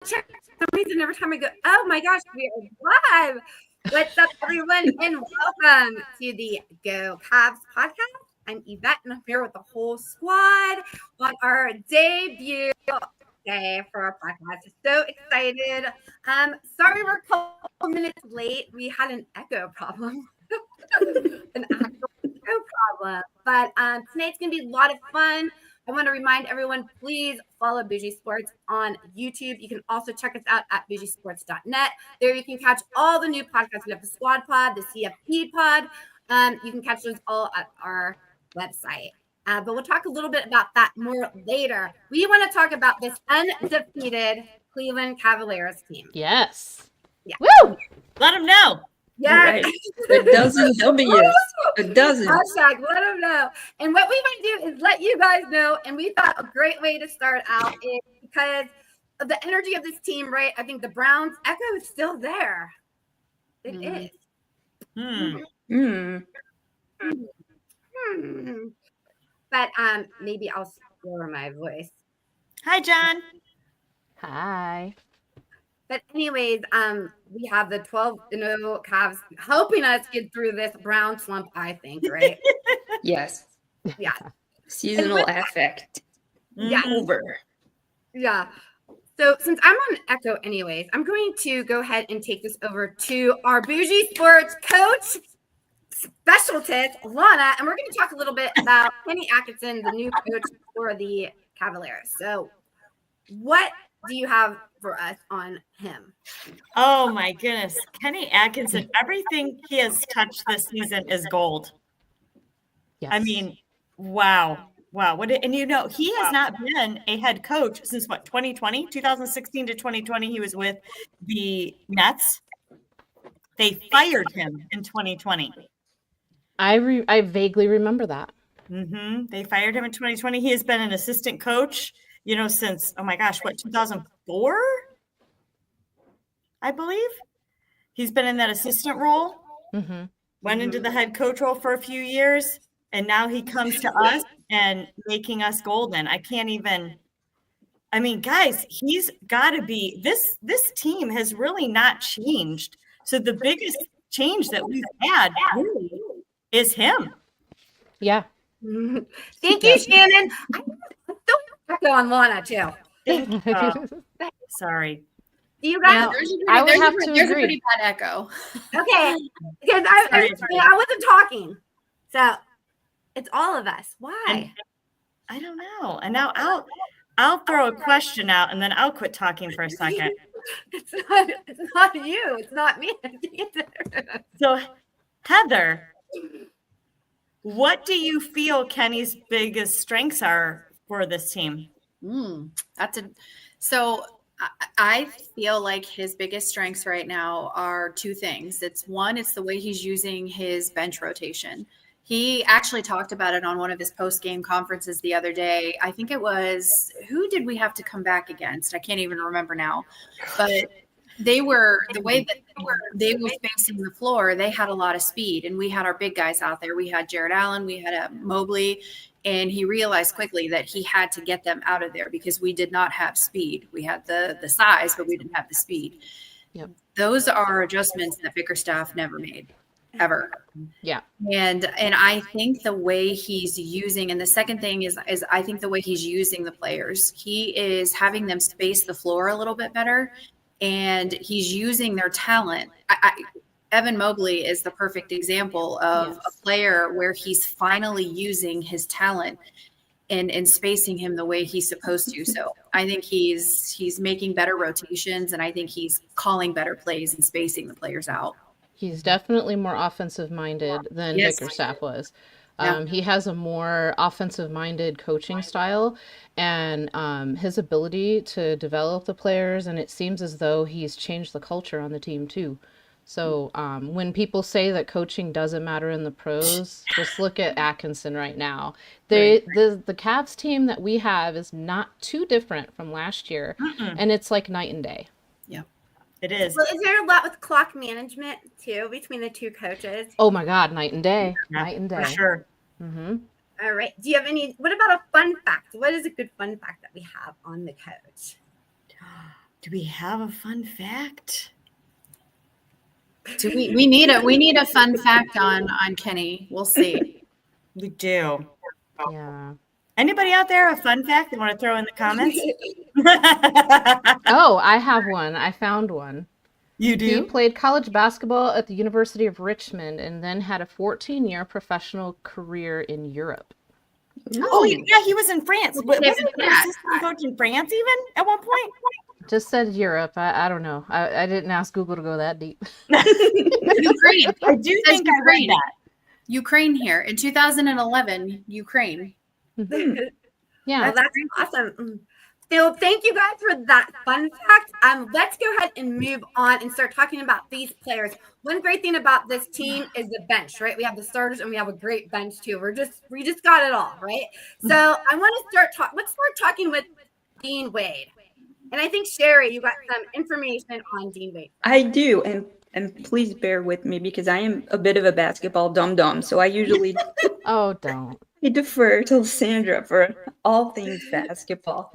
check. For some reason, every time I go, oh my gosh, we are live. What's up, everyone, and welcome to the Go Cavs podcast. I'm Yvette, and I'm here with the whole squad on our debut day for our podcast. So excited. Sorry we're a couple minutes late. We had an echo problem. An actual echo problem. But tonight's going to be a lot of fun. I want to remind everyone, please follow Bougie Sports on YouTube. You can also check us out at bougiesports.net. There you can catch all the new podcasts. We have the Squad Pod, the CFP Pod. You can catch those all at our website. But we'll talk a little bit about that more later. We want to talk about this undefeated Cleveland Cavaliers team. Yes. Yeah. Woo! Let them know. Yeah. Right. A dozen W's. A dozen. Hashtag let them know. And what we want to do is let you guys know. And we thought a great way to start out is because of the energy of this team, right? I think the Browns echo is still there. It is. But maybe I'll lower my voice. Hi, John. Hi. But anyways, we have the 12-0 Cavs helping us get through this Brown slump, I think, right? Yes. Yeah. Seasonal affect. Yeah. Over. Yeah. So since I'm on Echo anyways, I'm going to go ahead and take this over to our Bougie Sports coach, specialist, Lana, and we're going to talk a little bit about Kenny Atkinson, the new coach for the Cavaliers. So what do you have for us on him? Oh, my goodness. Kenny Atkinson, everything he has touched this season is gold. Yes. I mean, wow. Wow. And he has not been a head coach since 2020, 2016 to 2020. He was with the Nets. They fired him in 2020. I vaguely remember that. They fired him in 2020. He has been an assistant coach, since, 2004? I believe. He's been in that assistant role, went into the head coach role for a few years, and now he comes to us and making us golden. Guys, he's got to be, this team has really not changed. So the biggest change that we've had really is him. Yeah. Thank you, Shannon. Don't echo on Lana, too. Thank you. Sorry. Do you guys? I would have to There's a agree. pretty bad echo. Okay, because I wasn't talking, so it's all of us. Why? I don't know. And now I'll throw a question out, and then I'll quit talking for a second. It's not you. It's not me. So, Heather, what do you feel Kenny's biggest strengths are for this team? So I feel like his biggest strengths right now are two things. It's the way he's using his bench rotation. He actually talked about it on one of his post-game conferences the other day. I think it was, who did we have to come back against? I can't even remember now. But the way that they were facing the floor, they had a lot of speed. And we had our big guys out there. We had Jared Allen, we had Mobley. And he realized quickly that he had to get them out of there because we did not have speed. We had the size, but we didn't have the speed. Yep. Those are adjustments that Bickerstaff never made, ever. Yeah. And I think the way he's using, and the second thing is I think the way he's using the players, he is having them space the floor a little bit better, and he's using their talent. Evan Mobley is the perfect example of a player where he's finally using his talent and spacing him the way he's supposed to. So I think he's making better rotations, and I think he's calling better plays and spacing the players out. He's definitely more offensive minded than Bickerstaff was. Yeah. He has a more offensive minded coaching style, and his ability to develop the players. And it seems as though he's changed the culture on the team too. So when people say that coaching doesn't matter in the pros, just look at Atkinson right now. The Cavs team that we have is not too different from last year, and it's like night and day. Yeah, it is. Well, is there a lot with clock management too between the two coaches? Oh my God, night and day, Yeah, night and day. For sure. All right. Do you have any? What about a fun fact? What is a good fun fact that we have on the coach? Do we have a fun fact? Do we need a fun fact on Kenny. We'll see. We do. Yeah. Anybody out there a fun fact they want to throw in the comments? Oh, I have one. I found one. You He do? played college basketball at the University of Richmond and then had a 14-year professional career in Europe. Oh, yeah, he was in France. Wasn't he an Yeah. assistant coach in France even at one point? Just said Europe. I don't know. I didn't ask Google to go that deep. Ukraine. I do think I read Ukraine. that. Ukraine here in 2011. Ukraine. Yeah. Oh, that's awesome. So thank you guys for that fun fact. Let's go ahead and move on and start talking about these players. One great thing about this team is the bench, right? We have the starters and we have a great bench too. We just got it all, right? So I want to let's start talking with Dean Wade. And I think Sherry, you got some information on Dean Wade. I do, and please bear with me because I am a bit of a basketball dum-dum, so I usually Oh, don't. I defer to Sandra for all things basketball.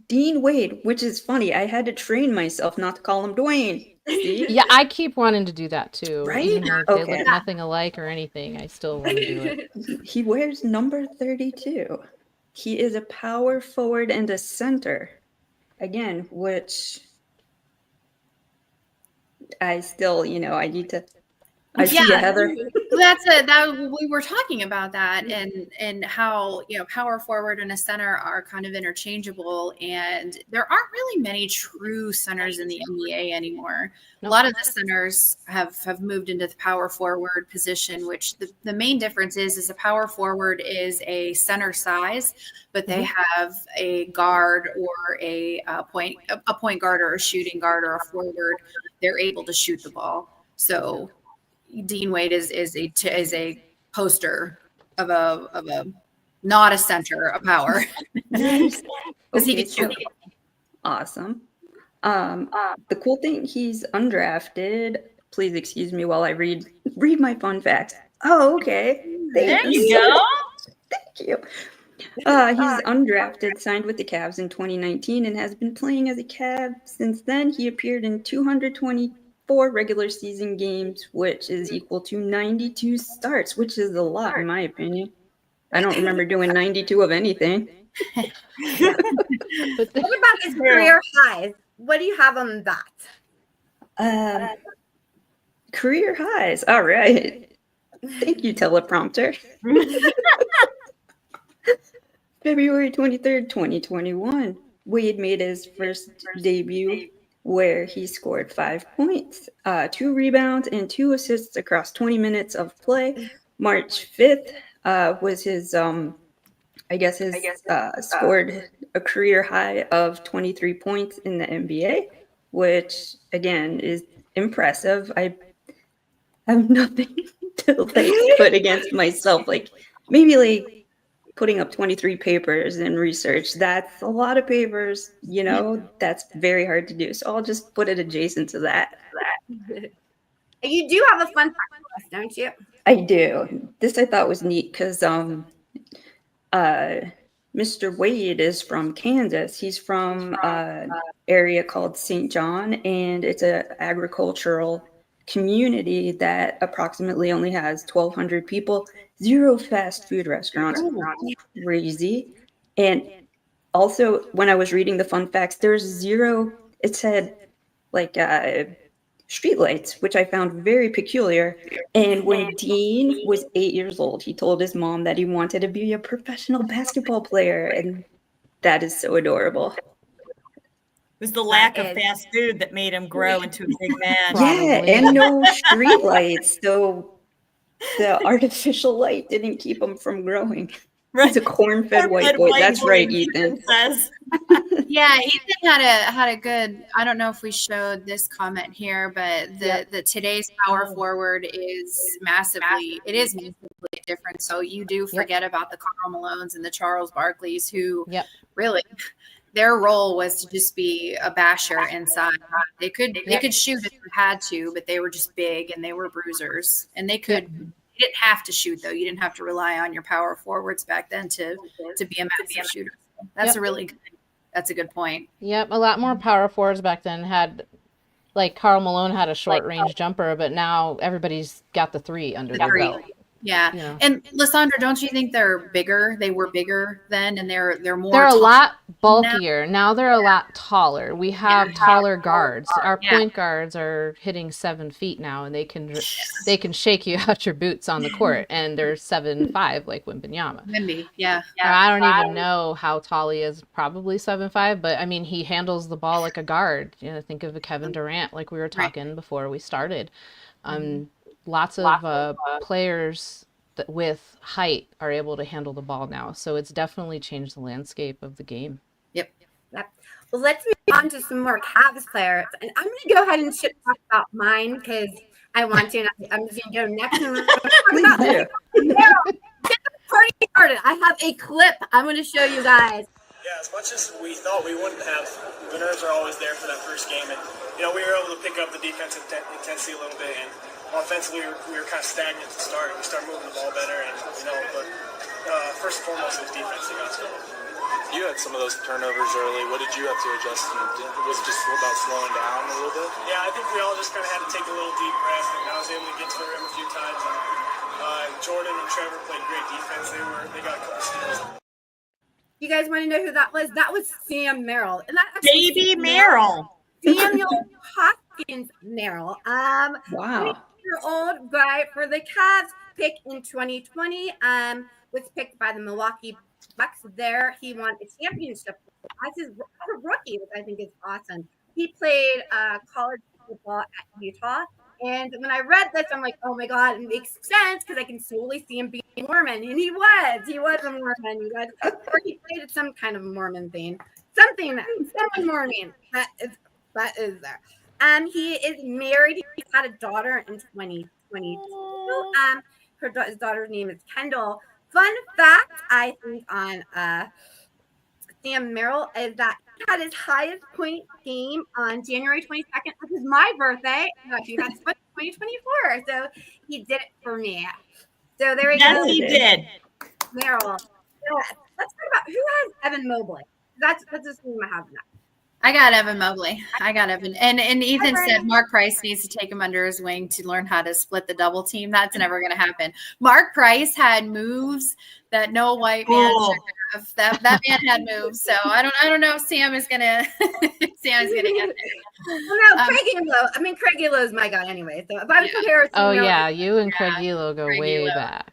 Dean Wade, which is funny, I had to train myself not to call him Dwayne. See? Yeah, I keep wanting to do that too. Right? Even though they Okay. look nothing alike or anything, I still want to do it. He wears number 32. He is a power forward and a center. Again, which I still, I need to. I see you, Yeah. Heather. We were talking about that and how power forward and a center are kind of interchangeable, and there aren't really many true centers in the NBA anymore. A lot of the centers have moved into the power forward position, which the main difference is a power forward is a center size, but they have a guard or a point guard or a shooting guard or a forward. They're able to shoot the ball. So Dean Wade is a poster of a not a center, a power. Because he Okay, can shoot. awesome. The cool thing, he's undrafted. Please excuse me while I read my fun facts. Oh, okay. There you go. Thank you. He's undrafted, signed with the Cavs in 2019, and has been playing as a Cav since then. He appeared in 224 regular season games, which is equal to 92 starts, which is a lot in my opinion. I don't remember doing 92 of anything. But What about his career highs? What do you have on that? Career highs. All right. Thank you, teleprompter. February 23rd, 2021, Wade made his first debut where he scored 5 points, 2 rebounds, and 2 assists across 20 minutes of play. March 5th was his, scored a career high of 23 points in the NBA, which, again, is impressive. I have nothing to put against myself. Maybe putting up 23 papers and research, that's a lot of papers, that's very hard to do. So I'll just put it adjacent to that. You do have a fun fact for us, don't you? I do. This I thought was neat because Mr. Wade is from Kansas. He's from an area called St. John, and it's an agricultural community that approximately only has 1,200 people, 0 fast food restaurants. Crazy. And also, when I was reading the fun facts, there's 0, it said streetlights, which I found very peculiar. And when Dean was 8 years old, he told his mom that he wanted to be a professional basketball player. And that is so adorable. It was the lack of fast food that made him grow into a big man. Yeah, Probably. and no street lights. So the artificial light didn't keep him from growing. He's a corn-fed white boy. That's right, Ethan. Says. Yeah, Ethan had a good. I don't know if we showed this comment here, but the today's power forward is massively different. So you do forget about the Karl Malones and the Charles Barkleys, who really their role was to just be a basher inside. They could shoot if they had to, but they were just big and they were bruisers, and they could. You didn't have to shoot though. You didn't have to rely on your power forwards back then to be a massive shooter. That's a really good thing. That's a good point. Yep, a lot more power forwards back then had, like Karl Malone had a short range jumper, but now everybody's got the three under their belt. Yeah. You know. And Lysandra, don't you think they're bigger? They were bigger then, and they're more. They're a tall lot bulkier. Now they're a lot taller. We have taller guards. Our Yeah. point guards are hitting 7 feet now, and they can shake you out your boots on the court, and they're 7'5" like Wembanyama. Wimby. Yeah. I don't even know how tall he is. Probably 7'5", but I mean he handles the ball like a guard. You know, think of a Kevin Durant, like we were talking before we started. Lots of players that with height are able to handle the ball now, so it's definitely changed the landscape of the game. Yep. Well, let's move on to some more Cavs players. And I'm going to go ahead and talk about mine because I want to. And I'm just going to go next. And Please do. Get the party started. I have a clip I'm going to show you guys. Yeah, as much as we thought we wouldn't have, the nerves are always there for that first game. And, you know, we were able to pick up the defensive intensity a little bit. And offensively, we were kind of stagnant to start. We started moving the ball better. And, you know, but first and foremost, it was defense that got us going. You had some of those turnovers early. What did you have to adjust to? Was it just about slowing down a little bit? Yeah, I think we all just kind of had to take a little deep breath. And I was able to get to the rim a few times. And Jordan and Trevor played great defense. They got a couple steals. You guys want to know who that was? That was Sam Merrill. And that Baby Merrill. Samuel Hopkins Merrill. Wow. 20-year-old guy for the Cavs, pick in 2020. Was picked by the Milwaukee Bucks. There, he won a championship as a rookie, which I think is awesome. He played college football at Utah. And when I read this, I'm like, oh my God, it makes sense because I can solely see him being Mormon. And he was a Mormon. Or he played some kind of Mormon thing. Something Mormon. That is there. He is married. He had a daughter in 2022. His daughter's name is Kendall. Fun fact, I think, on Sam Merrill is that he had his highest point game on January 22nd, which is my birthday. He had 2024, so he did it for me. So there we go. Yes, he did. Merrill. So let's talk about who has Evan Mobley. That's the team I have now. I got Evan Mobley. And Ethan said Mark Price needs to take him under his wing to learn how to split the double team. That's never going to happen. Mark Price had moves that no white man should have. That man had moves. So I don't know if Sam is gonna get there. Well, no, Craig Elo. I mean, Craig Elo is my guy anyway. So if I was comparing, You and Craig Elo go way back.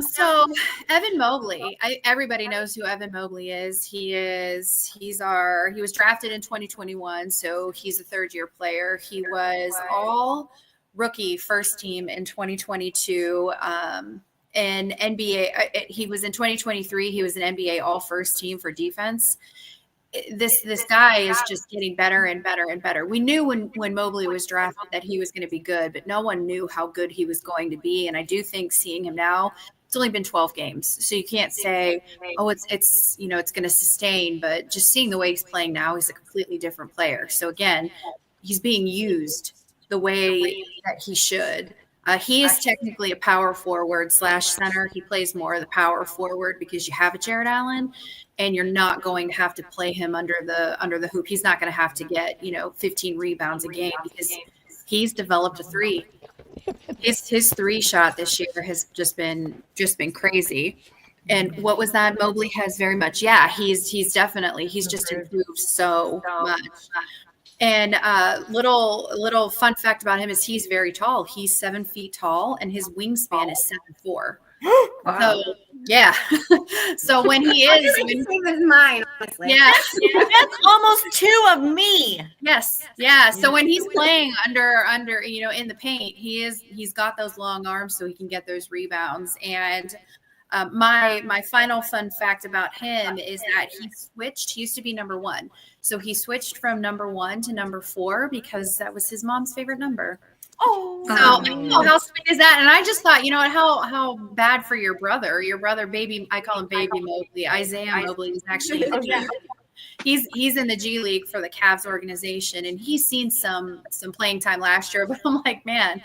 So Evan Mobley, everybody knows who Evan Mobley is. He was drafted in 2021, so he's a third-year player. He was all rookie first team in 2022. In NBA, he was in 2023. He was an NBA all first team for defense. This guy is just getting better and better and better. We knew when Mobley was drafted that he was going to be good, but no one knew how good he was going to be. And I do think seeing him now, it's only been 12 games, so you can't say, oh, it's going to sustain. But just seeing the way he's playing now, he's a completely different player. So again, he's being used the way that he should. He is technically a power forward / center. He plays more of the power forward because you have a Jared Allen, and you're not going to have to play him under the hoop. He's not going to have to get 15 rebounds a game because he's developed a three. His three shot this year has just been crazy. And what was that? Mobley has very much. Yeah, he's just improved so much. And little fun fact about him is he's very tall. He's 7 feet tall, and his wingspan is 7'4". Wow. So yeah. So when he is, same as mine, honestly. yeah, That's almost 2 of me. yes, yeah. So when he's playing under in the paint, he's got those long arms so he can get those rebounds. And my final fun fact about him is that he switched. He used to be number 1. So he switched from number 1 to number 4 because that was his mom's favorite number. Oh, So how sweet is that? And I just thought, how bad for your brother. Your brother, baby, I call him Baby Mobley. Isaiah Mobley is actually in the G League. He's in the G League for the Cavs organization, and he's seen some playing time last year. But I'm like, man,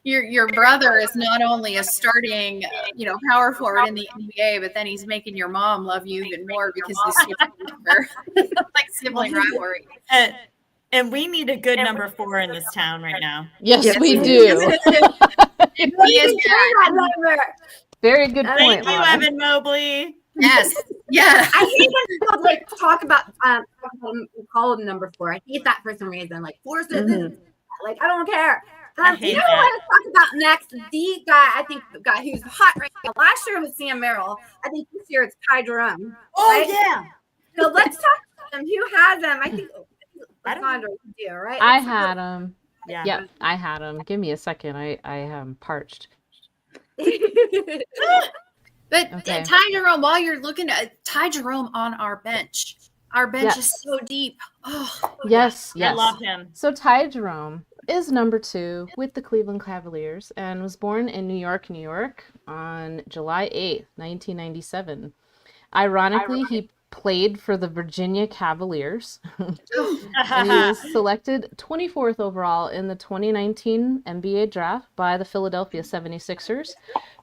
Your brother is not only a starting, power forward in the NBA, but then he's making your mom love you even more because he's like sibling rivalry. And we need a good number 4 in this town right now. Yes, we do. He is bad. Very good Thank point, you, Mom. Evan Mobley. Yes. Yeah. I hate when people like talk about call him number 4. I hate that for some reason. Like 4 citizens. Like I don't care. I hate you know what I want to talk about next? The guy, I think the guy who's hot right now. Last year was Sam Merrill. I think this year it's Ty Jerome. Oh right? yeah. So let's talk about him. Who has him? I think I don't Alessandra, you do, right? I had him. Yeah. Yep, I had him. Give me a second. I am parched. But Okay. Ty Jerome, while you're looking at Ty Jerome on our bench Yes. is so deep. Oh, Yes, I yes. love him. So Ty Jerome is number 2 with the Cleveland Cavaliers and was born in New York, New York on July 8th, 1997. Ironically, he played for the Virginia Cavaliers. And he was selected 24th overall in the 2019 NBA draft by the Philadelphia 76ers,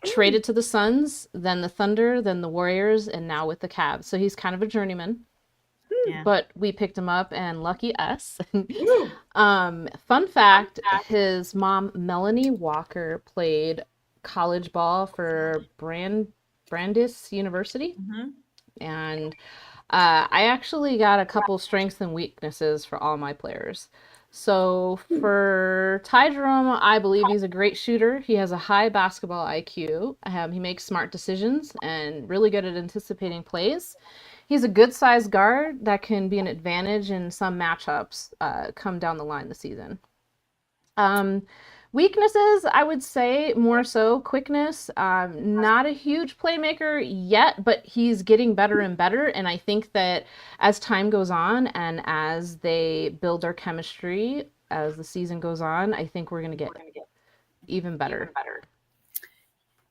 traded to the Suns, then the Thunder, then the Warriors, and now with the Cavs. So he's kind of a journeyman. Yeah. But we picked him up, and lucky us. Fun fact, his mom, Melanie Walker, played college ball for Brandeis University. Mhm. And I actually got a couple strengths and weaknesses for all my players. So for Ty Jerome, I believe he's a great shooter. He has a high basketball IQ. He makes smart decisions and really good at anticipating plays. He's a good-sized guard that can be an advantage in some matchups come down the line this season. Weaknesses, I would say more so quickness. Not a huge playmaker yet, but he's getting better and better. And I think that as time goes on and as they build their chemistry as the season goes on, I think we're going to get even better.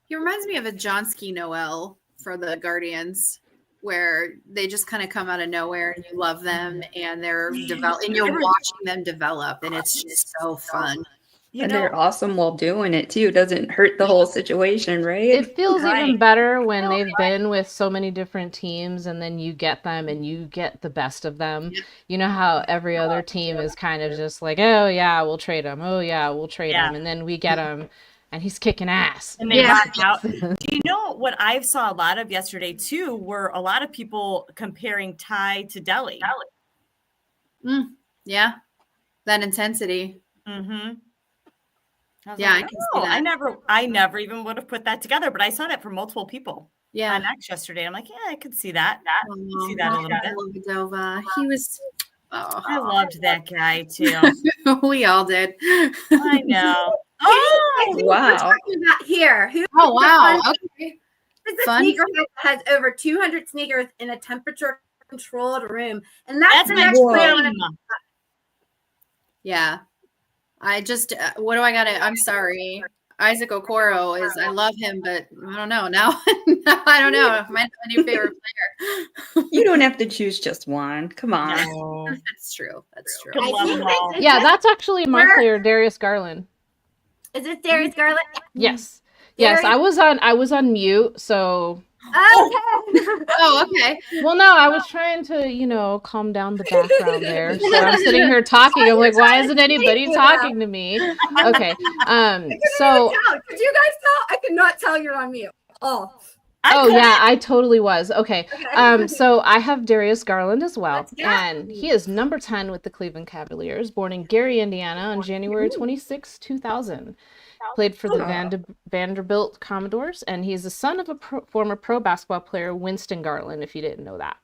he reminds me of a Johnsky Noel for the Guardians, where they just kind of come out of nowhere and you love them and they're and you're watching them develop, and it's just so fun. And they're awesome while doing it too. Doesn't hurt the whole situation, right? It feels Right. even better when they've been with so many different teams and then you get them and you get the best of them. You know how every other team is kind of just like, oh yeah, we'll trade him. Oh yeah, we'll trade him. And then we get him and he's kicking ass. And they rock out. Do you know what I saw a lot of yesterday too? Were a lot of people comparing Ty to Delhi. Yeah, that intensity. Mm-hmm. Yeah, I can see that. I never even would have put that together, but I saw that from multiple people. Yeah, on X yesterday. I'm like, yeah, I could see that. I could see that a little bit. Moldova. He was. Oh, I loved that guy too. we all did. I know. Oh, wow. We're talking about here. Oh wow. Okay. This is a Fun. sneaker that has over 200 sneakers in a temperature-controlled room, and that's the my next play I dream. want to. Yeah. I just, what do I got to, I'm sorry. Isaac Okoro is, I love him, but I don't know. Now, I don't know. My new favorite player. You don't have to choose just one. Come on. That's true. That's true. I love them all. Yeah, that's actually my player, Darius Garland. Is it Darius Garland? Yes. Yes, I was on mute, so Oh, okay. well no, I was trying to, calm down the background there. So I'm sitting here talking. I'm like, why isn't anybody talking to me? Okay. So Could you guys tell? I could not tell you're on mute. Oh. yeah, I totally was. Okay. So I have Darius Garland as well. And he is number 10 with the Cleveland Cavaliers, born in Gary, Indiana on January 26, 2000. Played for the Vanderbilt Commodores, and he's the son of a former pro basketball player, Winston Garland, if you didn't know that.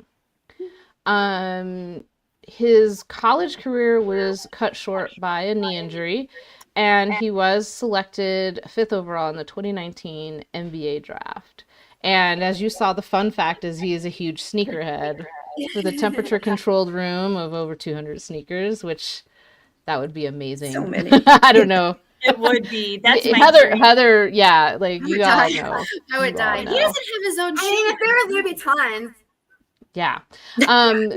His college career was cut short by a knee injury, and he was selected 5th overall in the 2019 NBA draft. And as you saw, the fun fact is he is a huge sneakerhead with a temperature-controlled room of over 200 sneakers, which that would be amazing. So many. I don't know. It would be. That's my Heather, yeah, like you all know. I would You die. all He know. doesn't have his own I mean, if shoe. there was Ruby tons. Yeah.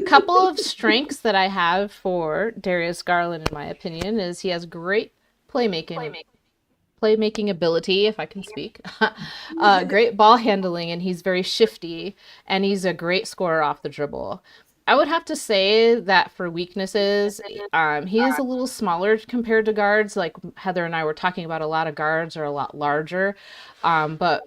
Couple of strengths that I have for Darius Garland, in my opinion, is he has great playmaking playmaking ability, if I can speak. Great ball handling, and he's very shifty, and he's a great scorer off the dribble. I would have to say that for weaknesses, he is a little smaller compared to guards. Like Heather and I were talking about, a lot of guards are a lot larger. But,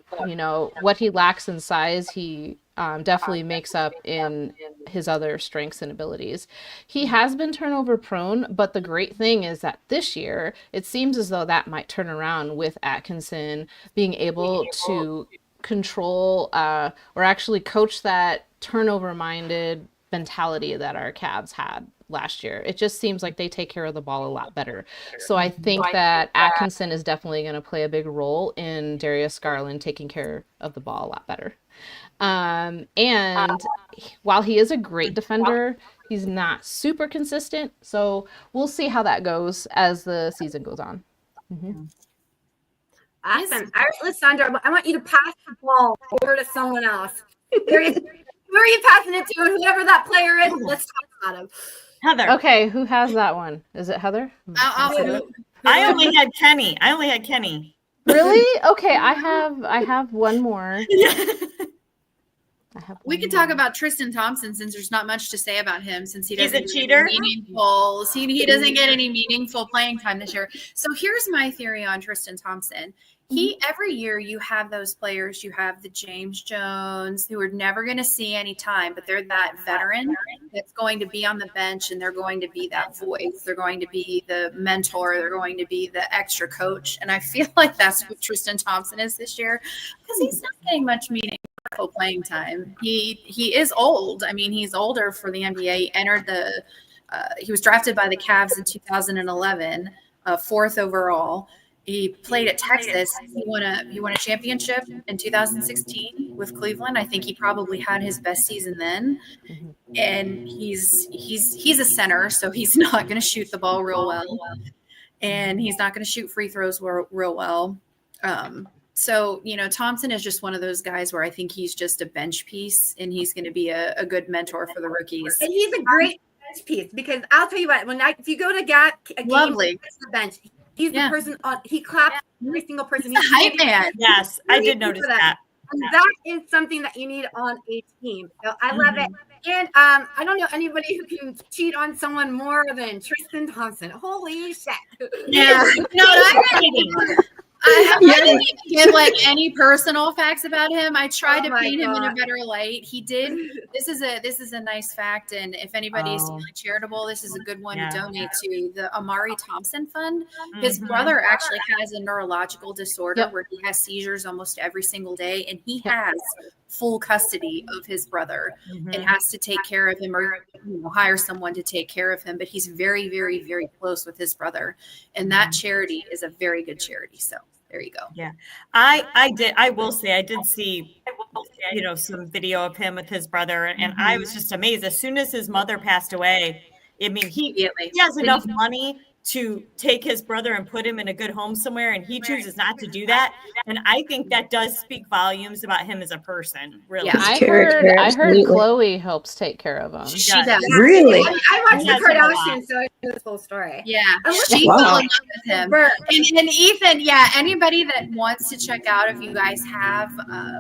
what he lacks in size, he definitely makes up in his other strengths and abilities. He has been turnover prone, but the great thing is that this year, it seems as though that might turn around with Atkinson being able to control or actually coach that turnover minded mentality that our Cavs had last year. It just seems like they take care of the ball a lot better. So I think that Atkinson is definitely going to play a big role in Darius Garland taking care of the ball a lot better. And while he is a great defender, he's not super consistent. So we'll see how that goes as the season goes on. Mm-hmm. Awesome. All right, Lysandra, I want you to pass the ball over to someone else. Who are you passing it to? And whoever that player is, let's talk about him. Heather. Okay, who has that one? Is it Heather? I only had Kenny. Really? Okay, I have one more. We could talk about Tristan Thompson, since there's not much to say about him, since he doesn't He's a cheater. He doesn't get any meaningful playing time this year. So here's my theory on Tristan Thompson. Every year you have those players, you have the James Jones, who are never going to see any time, but they're that veteran that's going to be on the bench, and they're going to be that voice. They're going to be the mentor. They're going to be the extra coach. And I feel like that's what Tristan Thompson is this year, because he's not getting much meaningful playing time. He is old. I mean, he's older for the NBA. He entered he was drafted by the Cavs in 2011, fourth overall. He played at Texas. He won a championship in 2016 with Cleveland. I think he probably had his best season then. And he's a center, so he's not going to shoot the ball real well, and he's not going to shoot free throws real well. So, Thompson is just one of those guys where I think he's just a bench piece, and he's going to be a good mentor for the rookies. And he's a great bench piece, because I'll tell you what, if you go to a game, Lovely. The bench, he's the person he claps every single person. He's a hype man. Yes, I did notice that. And that is something that you need on a team. So I love it. And I don't know anybody who can cheat on someone more than Tristan Thompson. Holy shit. Yeah. I didn't give any personal facts about him. I tried to paint him in a better light. He did. This is a nice fact, and if anybody is feeling charitable, this is a good one to donate to the Amari Thompson Fund. His brother actually has a neurological disorder where he has seizures almost every single day, and he has full custody of his brother and has to take care of him, or hire someone to take care of him. But he's very, very, very close with his brother, and that charity is a very good charity. So there you go. Yeah, I will say I did see, some video of him with his brother, and I was just amazed. As soon as his mother passed away, I mean, he has enough money to take his brother and put him in a good home somewhere, and he chooses not to do that. And I think that does speak volumes about him as a person. Really, Yeah. I heard Chloe helps take care of him. She does. Really? I watched the Kardashians, so I know this whole story. Yeah, she fell in love with him. And Ethan, anybody that wants to check out, if you guys have,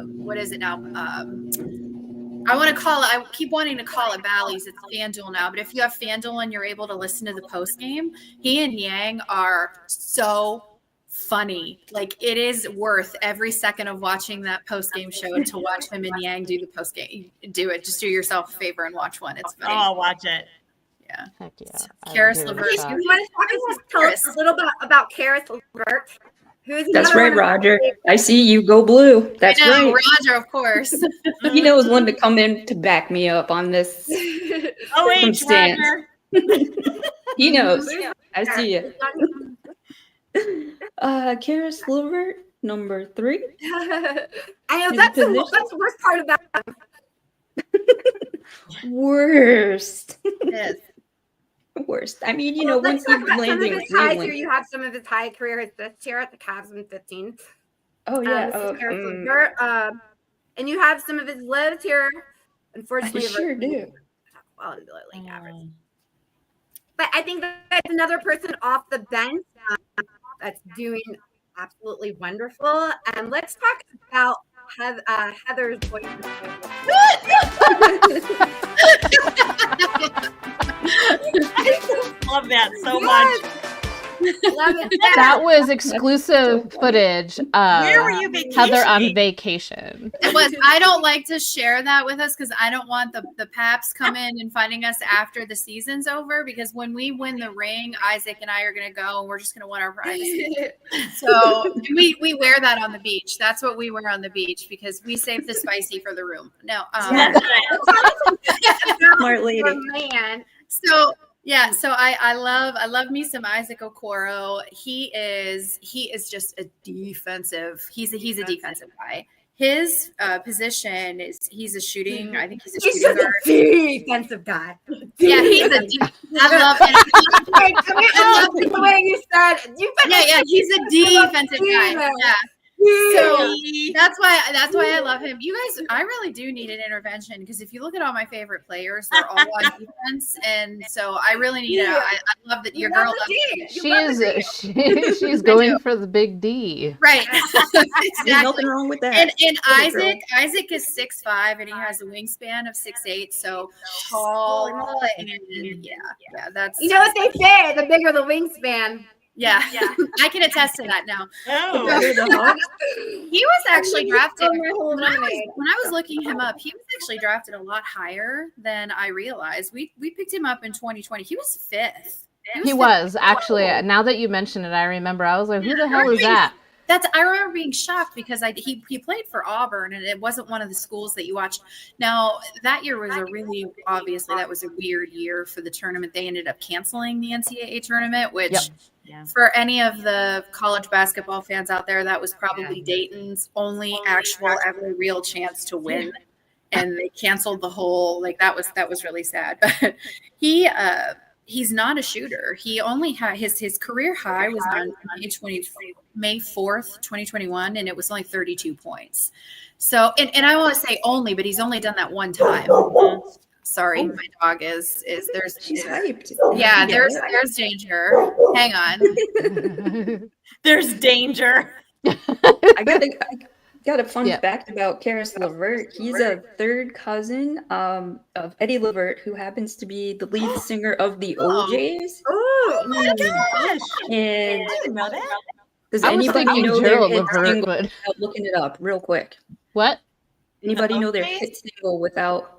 what is it now? I keep wanting to call it Bally's. It's FanDuel now. But if you have FanDuel and you're able to listen to the post game, he and Yang are so funny. Like, it is worth every second of watching that post game show to watch him and Yang do the post game. Do it. Just do yourself a favor and watch one. It's funny. Oh, I'll watch it. Yeah. Heck yeah. Karis I'll give it a LeVert. shot. You want to tell us a little bit about Karis LeVert? That's right, Roger. I see you. Go blue. That's I know, right. Roger, of course. He knows when to come in to back me up on this. Roger. He knows. I see you. Karis LeVert, number 3. I know that's the worst part of that. Worst. Yes. Worst. I mean, let's once talk you've about some of landed his ties here. You have some of his high career hits here at the Cavs in 15. Oh, yeah. This is Karis LeVert. And you have some of his lives here. Unfortunately, I sure do. Quality league average. But I think that's another person off the bench that's doing absolutely wonderful. And let's talk about Heather's boyfriend. I love that so much. Love it. That was exclusive footage Where were of you Heather on vacationing? vacation. It was. I don't like to share that with us because I don't want the Paps coming and finding us after the season's over. Because when we win the ring, Isaac and I are going to go and we're just going to win our privacy. So we wear that on the beach. That's what we wear on the beach because we save the spicy for the room. No. Smart lady. Man. So yeah, so I love me some Isaac Okoro. He is just a defensive. He's a defensive guy. His position is he's a shooting. I think he's a He's shooting just guard. a defensive guy. Yeah, he's a. I love it. I love the way you said. Yeah, he's a defensive guy. Yeah. So that's why I love him. You guys, I really do need an intervention because if you look at all my favorite players, they're all on defense, and so I really need I love that your girl loves it. She's going for the big D. Right. There's Exactly. nothing wrong with that. And Good girl. Isaac is 6'5" and he has a wingspan of 6'8", so tall. And yeah, that's You know what they say? The bigger the wingspan. yeah. I can attest to that now. Oh. Better the Hawks. He was actually drafted Oh, my whole when I lemonade. was looking him up. He was actually drafted a lot higher than I realized. We picked him up in 2020. He was 5th. He was actually. Now that you mention it, I remember. I was like, "Who the hell is that?" I remember being shocked because he played for Auburn and it wasn't one of the schools that you watched. Now that year was that was a weird year for the tournament. They ended up canceling the NCAA tournament, which for any of the college basketball fans out there, that was probably Dayton's only actual ever real chance to win. And they canceled the whole that was really sad. But he's not a shooter. He only had his career high was on May 4th, 2021, and it was only 32 points. So, and I want to say only, but he's only done that one time. Sorry, my dog is She's hyped. yeah, there's danger. Hang on. There's danger. I got a fun Yeah. fact about Karis LeVert. He's a third cousin of Eddie LeVert, who happens to be the lead singer of the OJs. Oh, my gosh. And I didn't know that. does I was anybody thinking know their Gerald hit Levert, single but without looking it up real quick? what? Anybody know their OJs? hit single without?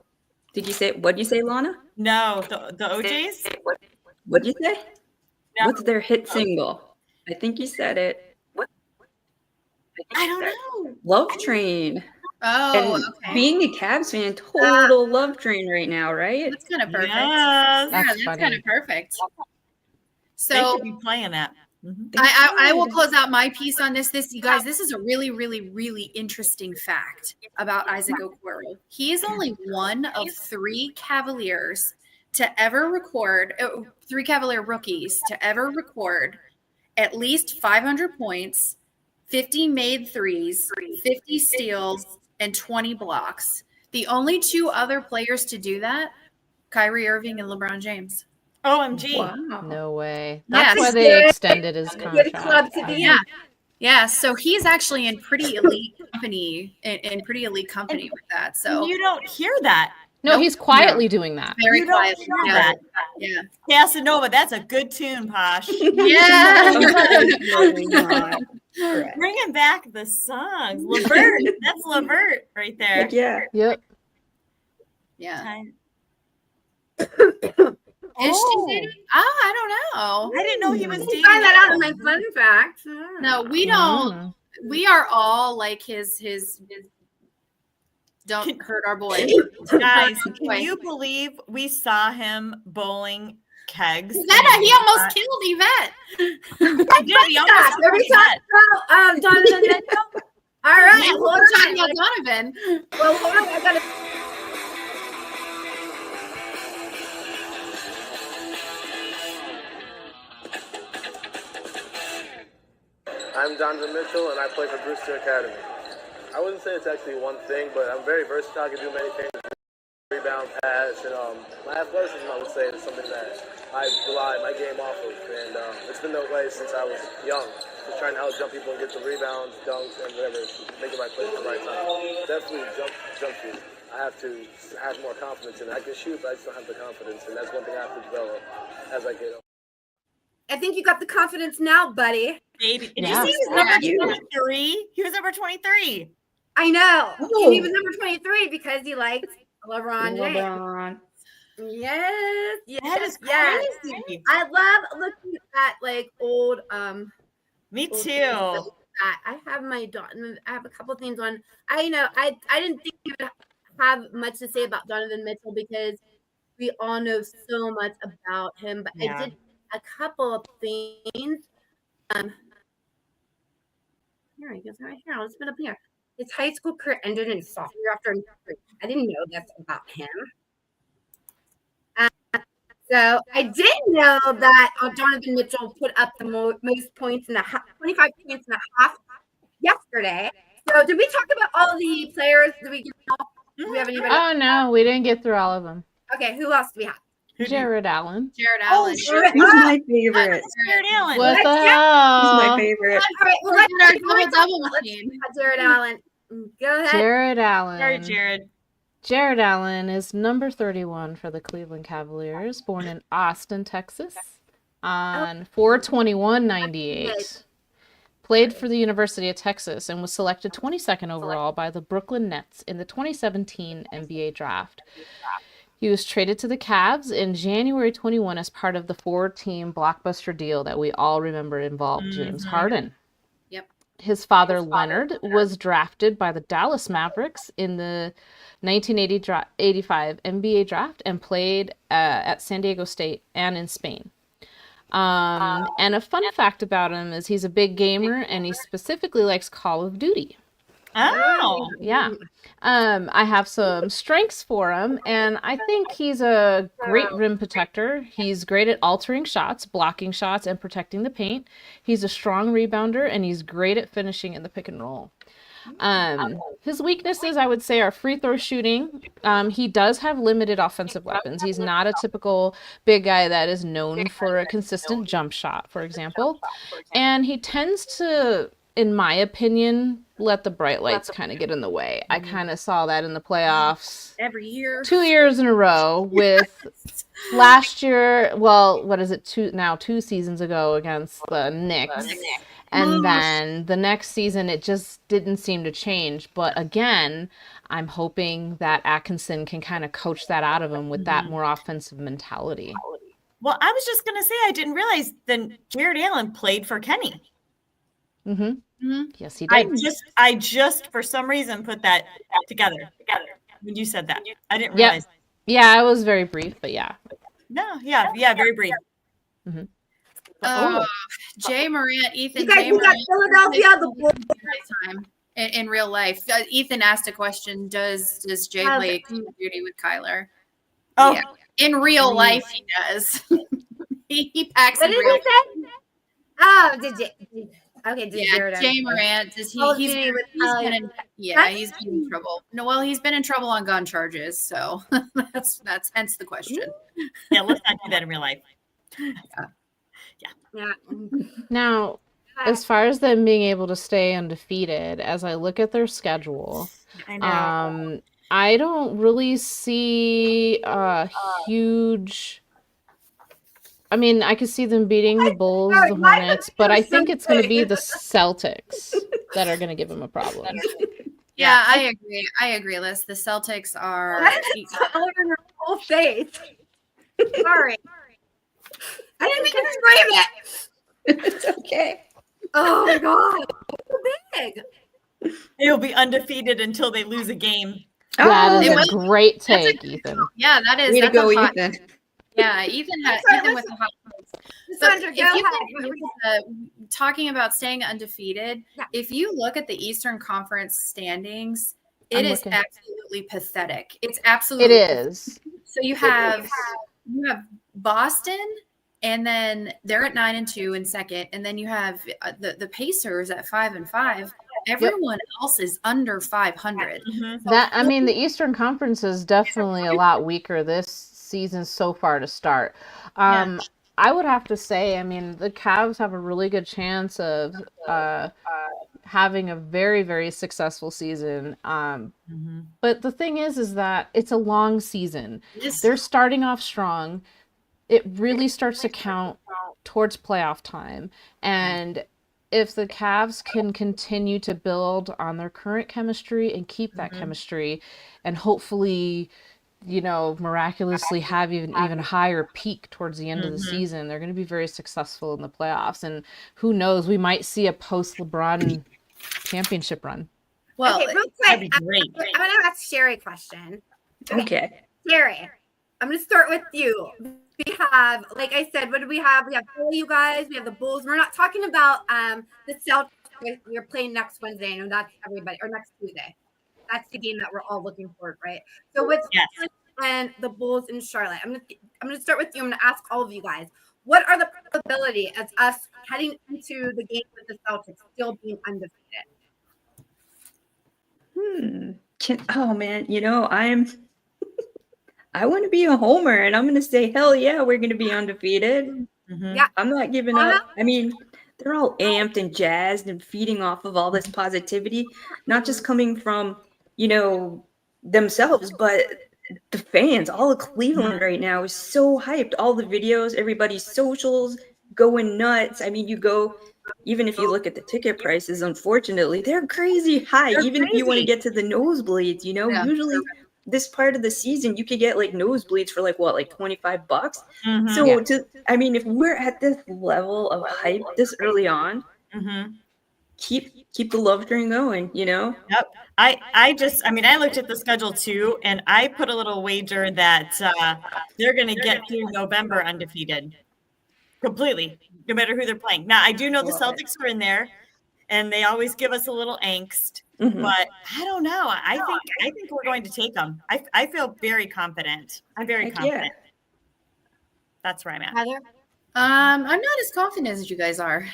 What'd you say, Lana? No, the OJs? What'd you say? No. What's their hit single? I think you said it. I don't know. Love Train. Oh, And okay. being a Cavs fan, total Love Train right now, right? That's kind of perfect. Yes. Yeah, That's that's funny. kind of perfect. They So should be playing that. Mhm. I will close out my piece on this. You guys, this is a really, really, really interesting fact about Isaac Okoro. He is only one of 3 Cavaliers to ever record, 3 Cavalier rookies to ever record at least 500 points, 50 made threes, 50 steals, and 20 blocks. The only 2 other players to do that, Kyrie Irving and LeBron James. OMG. Wow. No way. Yeah. That's why they extended his good contract. club to be in. Yeah. Yeah, so he's actually in pretty elite company, with that. So You don't hear that. No, he's quietly doing that. very You don't quietly. hear Yeah. that. Yeah. Casanova, that's a good tune, Posh. Yeah. Absolutely not. Correct. Bringing back the songs. Levert. That's Levert right there. Heck yeah. Yep. Yeah. I, Is Oh. she dating? Oh, I don't know. I didn't know he was dating. Find that out in my fun fact. No, we don't. Mm. We are all like his don't hurt our boy. Guys, Boy. can you believe we saw him bowling kegs? Yvette, he almost killed Yvette. He did. He almost Stop. Every killed time. Yvette. Donovan Mitchell. All right. Yeah, Hold we're talking on. about Donovan. Well, hold on. I gotta. I'm Donovan Mitchell, and I play for Brewster Academy. I wouldn't say it's actually one thing, but I'm very versatile. I can do many things. rebound pass, and my athleticism, I would say, is something that I rely my game off of, and it's been that way since I was young. Just trying to out-jump people and get the rebounds, dunks, and whatever, making my plays at the right time. Definitely jump shoot. I have to have more confidence in it. I can shoot, but I just don't have the confidence, and that's one thing I have to develop as I get older. I think you got the confidence now, buddy. Baby. Did Yeah. you see he was number 23? He was number 23. I know. Oh. And he was number 23 because he liked LeBron James. LeBron. Yes, That is yes. crazy. I love looking at like old Me old too. things like that. I have my daughter. I have a couple things on. I didn't think you would have much to say about Donovan Mitchell because we all know so much about him. But Yeah. I did a couple of things. Here he goes right here. I'll just put up here. His high school career ended in sophomore year after. I didn't know that's about him. So I did know that Donovan Mitchell put up the most points in the 25 points in a half yesterday. So did we talk about all the players? Do we we have anybody? Oh no, we didn't get through all of them. Okay, who else do we have? Jared Allen. Jared Oh, Allen. sure. He's my favorite. Jared Allen. What the He's my hell? favorite. All right, well, We're let's in our let's talk double about machine. Jared Allen. Go ahead. Jared Sorry, Allen. Jared. Jared Allen is number 31 for the Cleveland Cavaliers, born in Austin, Texas, on 4/21/98. Played for the University of Texas and was selected 22nd overall by the Brooklyn Nets in the 2017 NBA draft. He was traded to the Cavs in January 21 as part of the 4-team blockbuster deal that we all remember involved James Harden. Yep. His father, Leonard, was drafted by the Dallas Mavericks in the 1985 NBA draft and played at San Diego State and in Spain. And a fun fact about him is he's a big gamer and he specifically likes Call of Duty. Oh. Yeah. I have some strengths for him, and I think he's a great rim protector. He's great at altering shots, blocking shots, and protecting the paint. He's a strong rebounder, and he's great at finishing in the pick and roll. His weaknesses, I would say, are free throw shooting. He does have limited offensive weapons. He's not a typical big guy that is known for a consistent jump shot, for example. And he tends to, in my opinion, let the bright lights kind of get in the way. I kind of saw that in the playoffs Every year. 2 years in a row with last year, well, what is it, two seasons ago against the Knicks. And then the next season, it just didn't seem to change. But again, I'm hoping that Atkinson can kind of coach that out of him with that more offensive mentality. Well, I was just going to say, I didn't realize that Jared Allen played for Kenny. Yes, he I did. just for some reason put that together when you said that. I didn't realize. Yeah, it was very brief, but yeah. No, yeah, very brief. Jay Morant, Ethan. You guys, Jay we got Morant, Philadelphia, the Bulls. time in real life. Ethan asked a question: Does Jay play Call of Duty with Kyler? Oh, Yeah. In real life, he does. he packs What in did real. he say? Oh, did you? Okay, did Yeah, Jared Jay Allen. Morant. Does he? Call of He's Duty with been Kyler. in, yeah, That's- he's been in trouble. No, well, he's been in trouble on gun charges, so that's hence the question. yeah. Let's not do that in real life. Yeah. Now, as far as them being able to stay undefeated, as I look at their schedule, I know. I don't really see a huge. I mean, I could see them beating the Bulls, the Hornets, but I think it's going to be the Celtics that are going to give them a problem. Yeah, I agree. I agree, Liz. The Celtics are. All over her whole face. Sorry. I didn't mean to scream it. It's okay. Oh my god. So big. They'll be undefeated until they lose a game. That is They a will. great take, Ethan. Yeah, that is. Way to That's go, a hot. Ethan. Yeah, Ethan has Sorry, Ethan with the hot. Sandra, If go you ahead. look at talking about staying undefeated, Yeah. if you look at the Eastern Conference standings, it I'm is looking. absolutely pathetic. It's It absolutely. is. So you have Boston, and then they're at 9-2 in second, and then you have the Pacers at 5-5. Everyone else is under 500. Mhm. That I mean, the Eastern Conference is definitely a lot weaker this season so far to start. Yeah. I would have to say, I mean, the Cavs have a really good chance of having a very, very successful season. Mhm. But the thing is that it's a long season. This- They're starting off strong. It really starts to count towards playoff time. And if the Cavs can continue to build on their current chemistry and keep that chemistry and hopefully, miraculously have even higher peak towards the end of the season, they're going to be very successful in the playoffs. And who knows, we might see a post LeBron championship run. well, Okay, real That'd quick, be great. I'm going to ask Sherry a question. Okay. Sherry, I'm going to start with you. We have, like I said, what do we have? We have Philly, you guys. We have the Bulls. We're not talking about the Celtics. We're playing next Wednesday. I know that's everybody, or next Tuesday. That's the game that we're all looking for, right? So with Yes. Philly and the Bulls in Charlotte, I'm gonna start with you. I'm gonna ask all of you guys, what are the probability of us heading into the game with the Celtics still being undefeated? Oh man, I want to be a homer, and I'm going to say, hell yeah, we're going to be undefeated. Mhm. Yeah. I'm not giving up. I mean, they're all amped and jazzed and feeding off of all this positivity, not just coming from, themselves, but the fans. All of Cleveland right now is so hyped. All the videos, everybody's socials going nuts. I mean, even if you look at the ticket prices, unfortunately, they're crazy high. Even if you want to get to the nosebleeds, Yeah. usually this part of the season you could get like nosebleeds for like $25. Mhm. So if we're at this level of hype this early on, Mhm. keep the love train going, Yep. I looked at the schedule too, and I put a little wager that they're going to get through November undefeated completely, no matter who they're playing. Now, I do know the Celtics are in there, and they always give us a little angst, Mhm. but I don't know. I think we're going to take them. I feel very confident. I'm very Heck yeah. confident. That's where I'm at. Heather? I'm not as confident as you guys are.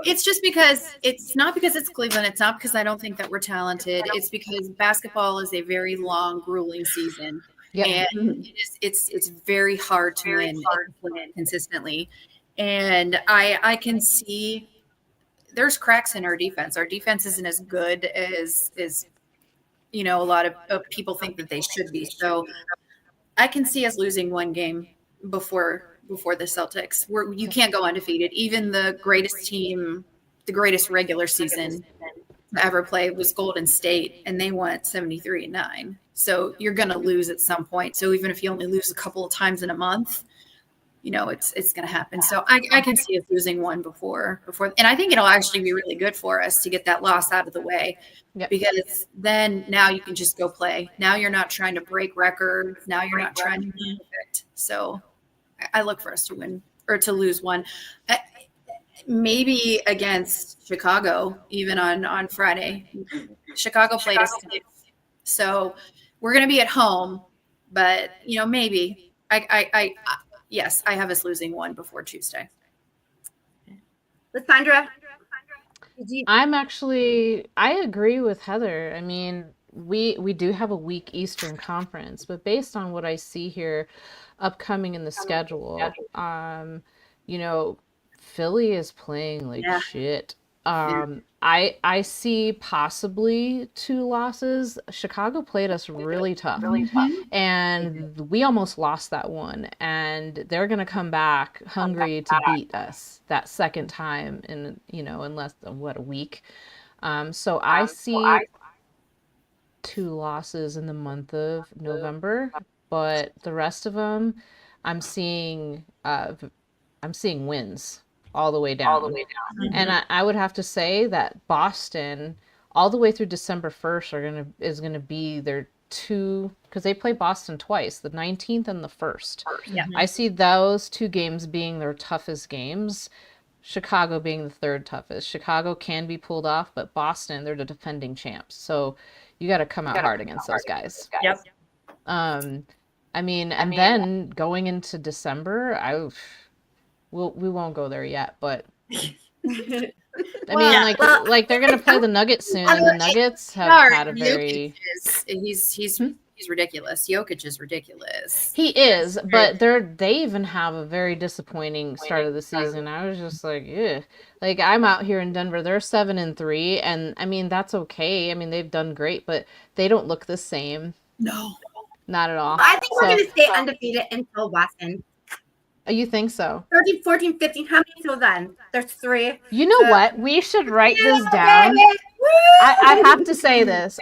It's just because it's not because it's Cleveland. It's not because I don't think that we're talented. It's because basketball is a very long, grueling season. Yep. And it's very hard to win consistently. And I can see there's cracks in our defense. Our defense isn't as good as a lot of people think that they should be. So I can see us losing one game before the Celtics. You can't go undefeated. Even the greatest team, the greatest regular season to ever play was Golden State, and they went 73-9. So you're going to lose at some point. So even if you only lose a couple of times in a month, it's going to happen. So I can see us losing one before, and I think it'll actually be really good for us to get that loss out of the way. Yep. Because then now you can just go play. Now you're not trying to break records. Now you're not trying to be perfect. So I look for us to win or to lose one. Maybe against Chicago, even on Friday. Chicago played us today. So we're going to be at home, but maybe yes, I have us losing one before Tuesday. Lysandra? I agree with Heather. I mean, we do have a weak Eastern Conference, but based on what I see here upcoming in the schedule, Philly is playing like shit. I see possibly 2 losses. Chicago played us really tough, and we almost lost that one. And they're gonna come back hungry to beat us that second time in less than a week. So I see 2 losses in the month of November, but the rest of them, I'm seeing wins all the way down. Mhm. And I would have to say that Boston, all the way through December 1st, is gonna be their 2, because they play Boston twice, the 19th and the 1st. Yeah. I see those 2 games being their toughest games. Chicago being the 3rd toughest. Chicago can be pulled off, but Boston, they're the defending champs. So you got to come out hard against those guys. Yep. I mean, and then going into December, we won't go there yet, but I mean, Well, well, like they're gonna play the Nuggets soon, and the Nuggets have Sorry, had a very he's ridiculous. Jokic is ridiculous. he is, but they even have a very disappointing start of the season. I was just like, yeah, like I'm out here in Denver. They're 7-3, and I mean that's okay. I mean they've done great, but they don't look the same. No. Not at all. I think we're So- going to stay undefeated until Boston. You think so? 13, 14, 15. How many till then? There's 3. You know So- what? We should write this down. Baby. Woo! I have to say this.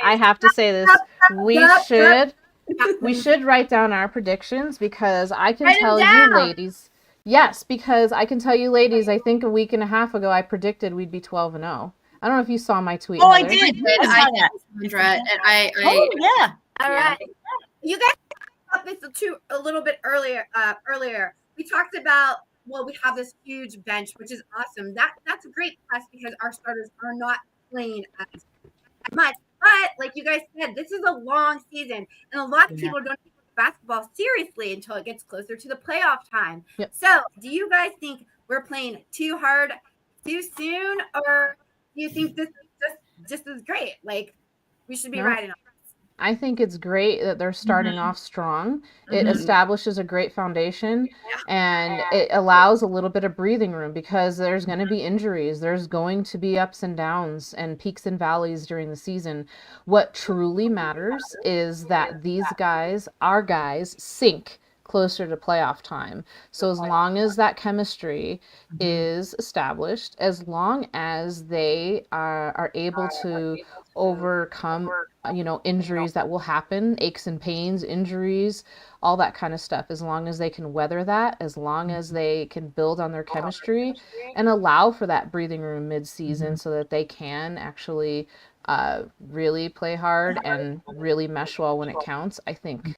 We should write down our predictions because I can Write 'em tell you down. ladies. Yes, because I can tell you ladies, I think a week and a half ago I predicted we'd be 12-0. I don't know if you saw my tweet. Oh, I Heather. did. I I saw that. did, Sandra, and I Oh, yeah. All right. You guys talked about this too a little bit earlier. We talked about, well, we have this huge bench, which is awesome. That's a great plus because our starters are not playing as much. But like you guys said, this is a long season, and a lot of people don't take basketball seriously until it gets closer to the playoff time. Yep. So, do you guys think we're playing too hard, too soon, or do you think this is just as great? Like we should be No. riding on. I think it's great that they're starting off strong. It Mhm. establishes a great foundation and it allows a little bit of breathing room because there's going to be injuries. There's going to be ups and downs and peaks and valleys during the season. What truly matters is that these guys, our guys, sync closer to playoff time. So as long as that chemistry is established, as long as they are able to overcome injuries that will happen, aches and pains, injuries, all that kind of stuff, as long as they can weather that, as long as they can build on their chemistry and allow for that breathing room mid-season so that they can actually really play hard and really mesh well when it counts, I think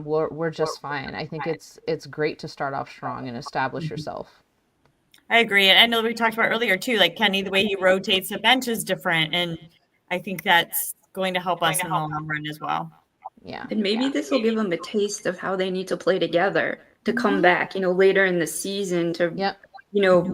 we're just fine. I think it's great to start off strong and establish yourself. I agree. And I know we talked about earlier too, like Kenny, the way he rotates the bench is different. And I think that's going to help us in the long run as well. Yeah. And maybe this will give them a taste of how they need to play together to come back, later in the season to, Yep. Look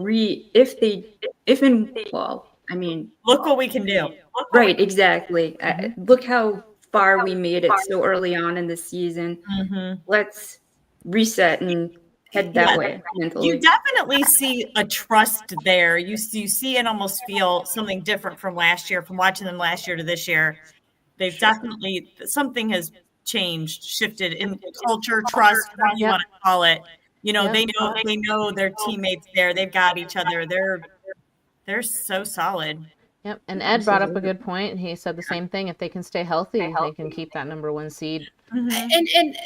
what we can do. Right, exactly. Look how far we made it so early on in the season. Mhm. Let's reset and head that way mentally. You definitely see a trust there. You see and almost feel something different from last year, from watching them last year to this year. They've definitely, something has changed, shifted in culture, trust, whatever you want to call it. They know their teammates there. They've got each other. They're so solid. Yep. And Ed brought up a good point. He said the same thing. If they can stay healthy, they can keep that number 1 seed. And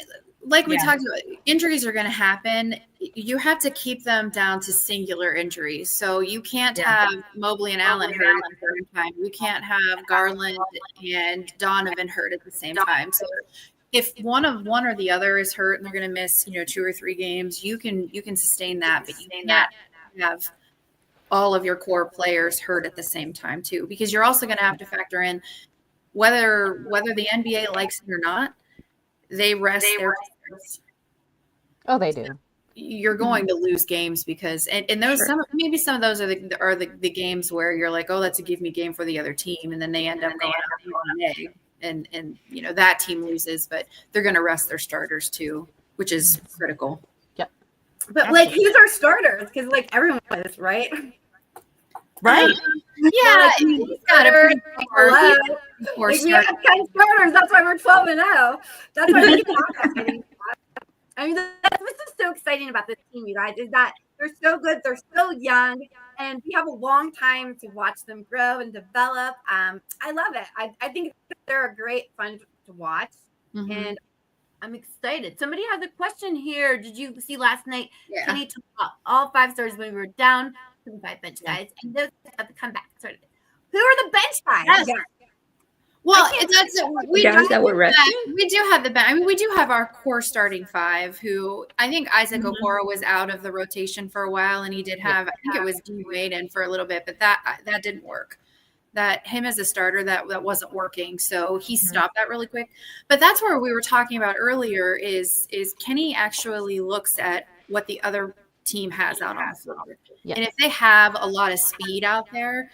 like we talked about, injuries are going to happen. You have to keep them down to singular injuries. So you can't have Mobley and Allen hurt at the same time. You can't have Garland and Donovan hurt at the same time. So if one or the other is hurt and they're going to miss, 2 or 3 games, you can sustain that, but you can't have all of your core players hurt at the same time too, because you're also going to have to factor in whether the NBA likes it or not. They rest their players. Oh, they do. You're going to lose games because and those maybe some of those are the games where you're like, oh, that's a give me game for the other team, and then they end up going out and that team loses, but they're going to rest their starters too, which is critical. Yep. But who's our starters? Because everyone is, right? Right. Yeah, he's got a pretty Hello. core We have 10 starters. That's why we're 12-0. That's why we can I mean, that's what's so exciting about this team, you guys, is that they're so good, they're so young, and we have a long time to watch them grow and develop. I love it. I think they're a great fun to watch, and I'm excited. Somebody has a question here. Did you see last night? Yeah. Kenny took all 5 stars when we were down to the 5 bench guys, and those have to come back. Who are the bench guys? Yes. Well, we Guys that were resting? We do have the bench. I mean, we do have our core starting 5. Who I think Isaac Okoro was out of the rotation for a while, and he did have. I think it was D Wade in for a little bit, but that didn't work. That him as a starter that wasn't working, so he stopped that really quick. But that's where we were talking about earlier. Is Kenny actually looks at what the other team has out on the floor. Yeah. And if they have a lot of speed out there,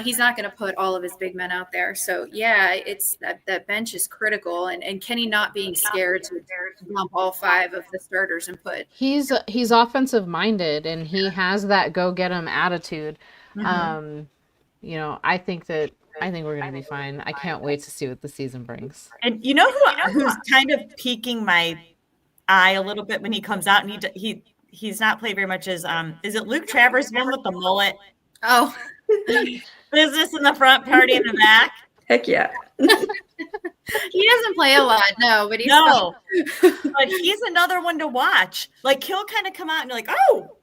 he's not going to put all of his big men out there. So yeah, it's that bench is critical, and Kenny not being scared to dump all 5 of the starters and put. He's offensive minded, and he has that go get 'em attitude. You know, I think we're going to be fine. I can't wait to see what the season brings. And you know who's kind of piquing my eye a little bit when he comes out, and he's not played very much, is it Luke Travers, one with the mullet? Oh, Business in the front, party in the back. Heck yeah. he doesn't play a lot, no, but he's No, but he's another one to watch. Like, he'll kind of come out and you're like, oh,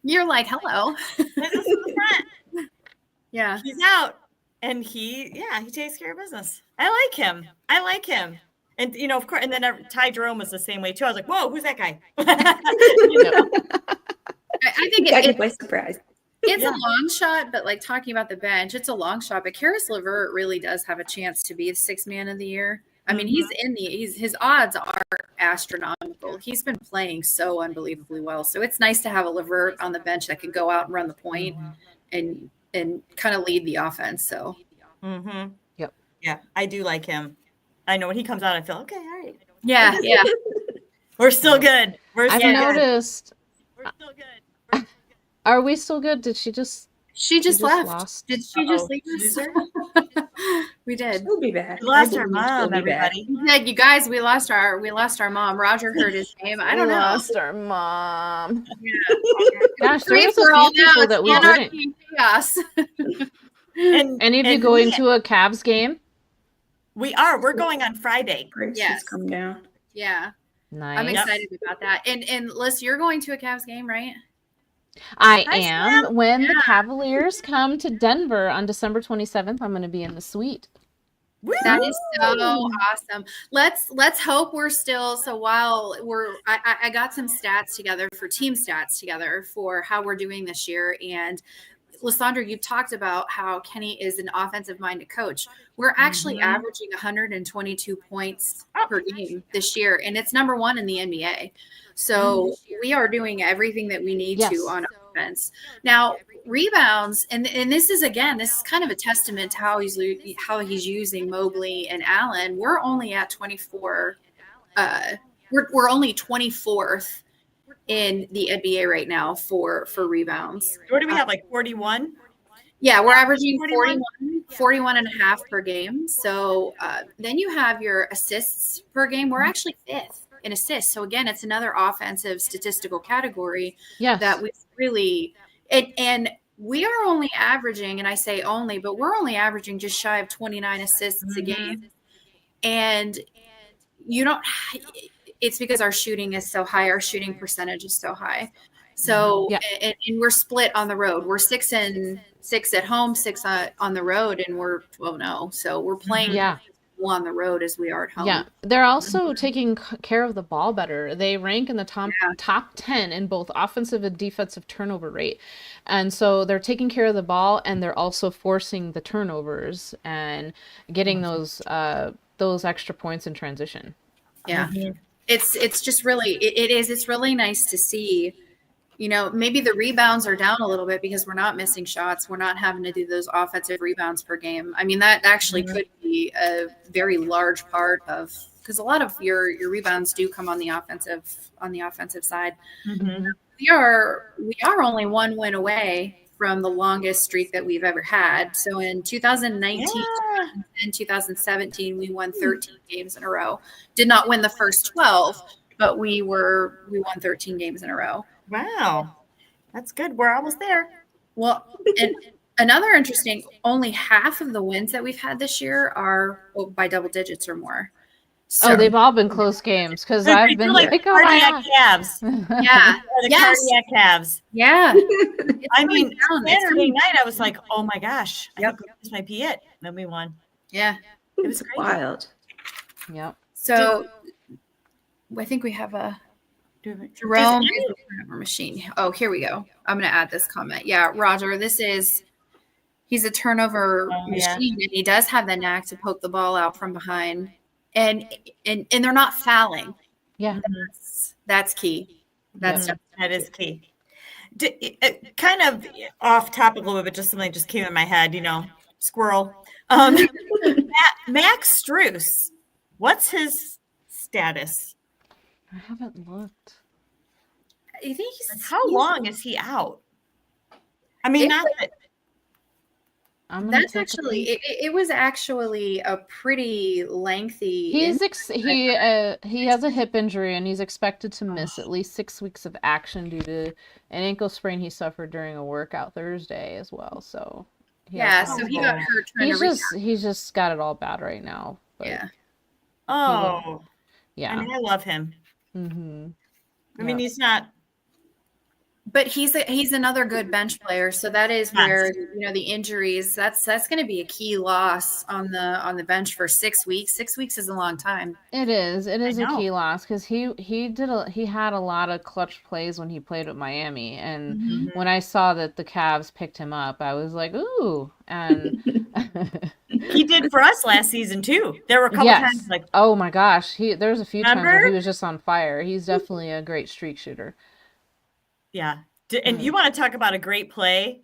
you're like, hello. business in the front. Yeah. He's out, and he takes care of business. I like him. And, you know, of course, and then Ty Jerome was the same way, too. I was like, whoa, who's that guy? You know? I think Got by surprise. it's a long shot, but like talking about the bench, it's a long shot. But Karis LeVert really does have a chance to be the 6th man of the year. I mean, his odds are astronomical. He's been playing so unbelievably well. So it's nice to have a LeVert on the bench that can go out and run the point and kind of lead the offense. So, Yep. Yeah, I do like him. I know when he comes out, I feel okay. All right, yeah. we're still good. I've noticed. We're still good. Are we still good? Did she just? She just left. lost? Did she just leave us? We did. We'll be back. We lost I our believe she'll mom, be back. everybody. We did, you guys. We lost our mom. Roger heard his name. I don't know. Lost our mom. Yeah. Gosh, there was a Free-for-all few now. people It's that we anarchy didn't. and chaos. Any of you going to a Cavs game? We are. We're going on Friday. Grace Yes. has come down. Yeah. Nice. I'm excited about that. And Liz, you're going to a Cavs game, right? I Hi, am. Sam. When the Cavaliers come to Denver on December 27th, I'm going to be in the suite. That is so awesome. Let's hope we're still. So while I got some stats together for team stats together for how we're doing this year. And Lysandra, you've talked about how Kenny is an offensive minded coach. We're actually averaging 122 points per game this year, and it's number 1 in the NBA. So we are doing everything that we need Yes. to on offense. Now, rebounds, and this is kind of a testament to how he's using Mobley and Allen. We're only at 24. We're only 24th in the NBA right now for rebounds. What do we have, like 41? Yeah, we're averaging 41? 41 and a half per game. So then you have your assists per game. We're actually 5th in assists. So again, it's another offensive statistical category Yes. that we really and we are only averaging, and I say only, but we're only averaging just shy of 29 assists a game. And it's because our shooting is so high, our shooting percentage is so high. So and we're split on the road. We're 6 and 6 at home, 6 on the road, and we're 12-0. So we're playing on the road as we are at home. Yeah, they're also taking care of the ball better. They rank in the top 10 in both offensive and defensive turnover rate. And so they're taking care of the ball, and they're also forcing the turnovers and getting those extra points in transition. Yeah. It's just really it's really nice to see. You know, maybe the rebounds are down a little bit because we're not missing shots. We're not having to do those offensive rebounds per game. I mean, that actually could be a very large part of, because a lot of your rebounds do come on the offensive side. We are only 1 win away from the longest streak that we've ever had. So in 2019 and 2017, we won 13 games in a row. Did not win the first 12, but we won 13 games in a row. Wow. That's good. We're almost there. Well, and another interesting, only half of the wins that we've had this year are by double digits or more. So, they've all been close games because I've been like cardiac calves. Yeah. The cardiac calves. Yeah. I mean, Saturday night, I was like, oh my gosh, I think this might be it. Then we won. Yeah. It was crazy. Wild. Yep. So I think we have a Jerome is the turnover machine. Oh, here we go. I'm going to add this comment. Yeah, Roger, he's a turnover machine, and he does have the knack to poke the ball out from behind, and they're not fouling. Yeah. That's key. That is key. Kind of off topic a little bit, just something just came in my head, squirrel. Max Strus, what's his status? I haven't looked. I think How long is he out? I mean, not that. That's actually it was actually a pretty lengthy. He has a hip injury and he's expected to miss at least 6 weeks of action due to an ankle sprain he suffered during a workout Thursday as well. So he got hurt trying to rehab. He's just got it all bad right now. But yeah. Oh. Yeah. I mean, I love him. Mm-hmm. I mean, he's not. But he's another good bench player, so that is where the injuries. That's going to be a key loss on the bench for 6 weeks. 6 weeks is a long time. It is. It is a key loss because he had a lot of clutch plays when he played with Miami, and when I saw that the Cavs picked him up, I was like, ooh, and he did for us last season too. There were a couple times like, oh my gosh, there was a few times where he was just on fire. He's definitely a great streak shooter. Yeah. And you want to talk about a great play?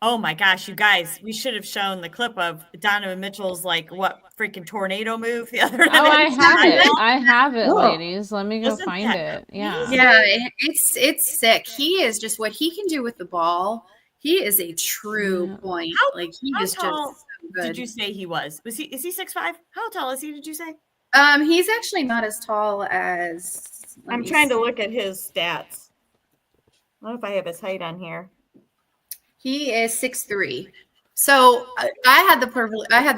Oh my gosh, you guys, we should have shown the clip of Donovan Mitchell's freaking tornado move the other night. Oh, I have it, ladies. Let me go find it. Yeah. Yeah, it's sick. He is just what he can do with the ball. He is a true point. He is tall just so good. Did you say he was? Is he 6'5"? How tall is he, did you say? He's actually not as tall as I'm trying to look at his stats. I don't know if I have his height on here. He is 6'3". So I had the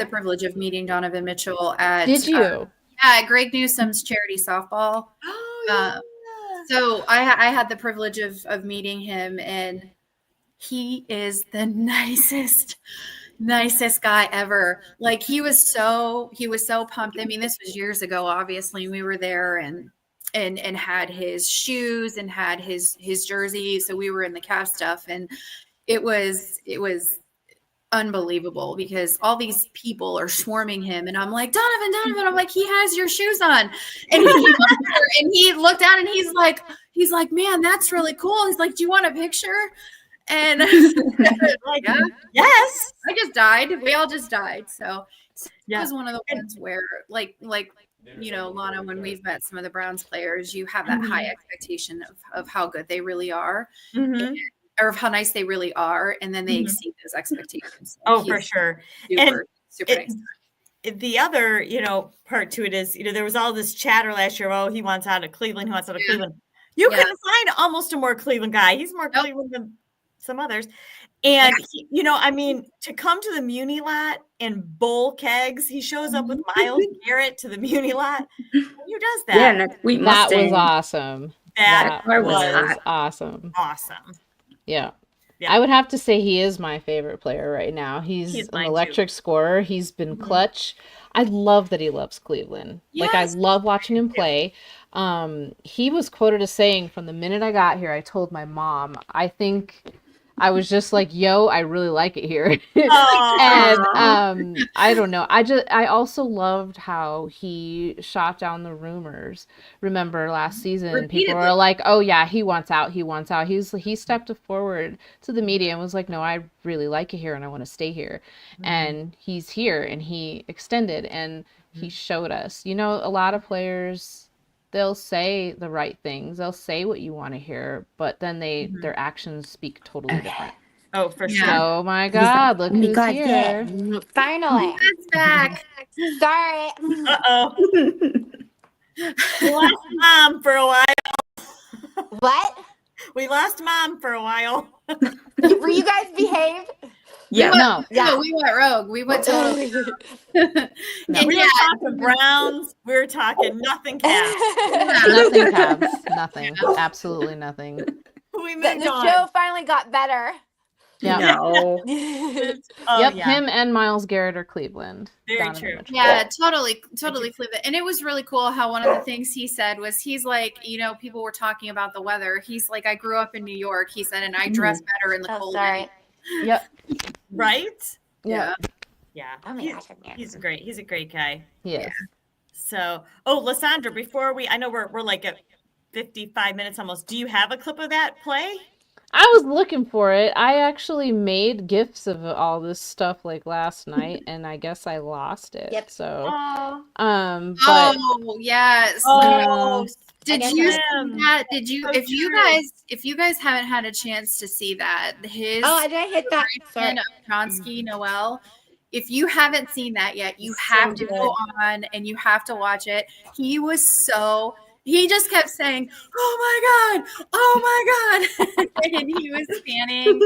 privilege of meeting Donovan Mitchell at. Did you? At Greg Newsome's charity softball. Oh yeah. So I had the privilege of meeting him, and he is the nicest guy ever. Like he was so pumped. I mean, this was years ago. Obviously, we were there and had his shoes and had his jersey. So we were in the Cavs stuff, and it was unbelievable because all these people are swarming him, and I'm like, Donovan, I'm like, he has your shoes on, and he came up there and he looked down and he's like, man, that's really cool. He's like, do you want a picture? And like, yeah, yes, I just died. We all just died. So it was one of the ones where like. Lana, when we've met some of the Browns players, you have that high expectation of how good they really are, or of how nice they really are, and then they exceed those expectations. For sure. Super nice. The other, part to it is, there was all this chatter last year. Oh, he wants out of Cleveland. Cleveland. You couldn't find almost a more Cleveland guy. He's more Cleveland than some others. And, to come to the Muni lot and bowl kegs, he shows up with Myles Garrett to the Muni lot. Who does that? Yeah, and that sweet Mustang. That was awesome. That was awesome. Awesome. Yeah. I would have to say he is my favorite player right now. He's an electric scorer. He's been clutch. I love that he loves Cleveland. Yes. I love watching him play. He was quoted as saying, from the minute I got here, I told my mom, I think I was just like, yo, I really like it here. And I don't know. I also loved how he shot down the rumors. Remember last season, people were like, oh yeah, he wants out. He stepped forward to the media and was like, no, I really like it here and I want to stay here. And he's here and he extended and he showed us. A lot of players, they'll say the right things. They'll say what you want to hear, but then their actions speak totally different. Oh, for sure. Oh my God! Look who's here! Finally, it's back. Sorry. Uh-oh. We lost Mom for a while. What? We lost Mom for a while. Were you guys behaved? Yeah. We went rogue. We went totally. We were talking Browns. We were talking nothing Cavs. Nothing Cavs. Nothing. Absolutely nothing. We moved The on. show finally got better. Yeah. No. Him and Myles Garrett are Cleveland. Very true. Mitchell. Yeah, totally Cleveland. And it was really cool how one of the things he said was he's like, people were talking about the weather. He's like, I grew up in New York, he said, and I dress better in the cold. Sorry. Yep. Right? Yeah. Yeah. Oh my gosh, I'm He's great. He's a great guy. Yes. So, Lysandra, before I know we're like at 55 minutes almost. Do you have a clip of that play? I was looking for it. I actually made GIFs of all this stuff like last night, and I guess I lost it. Yep. So, Oh, but Oh yes. oh, Did Yes. you see Sam. that? Did you So if true. you guys haven't had a chance to see that, his Oh, I did hit that. Sorry. of Chonsky Noel. If you haven't seen that yet, you So have to go good. on and you have to watch it. He just kept saying, "Oh my god, oh my god," and he was fanning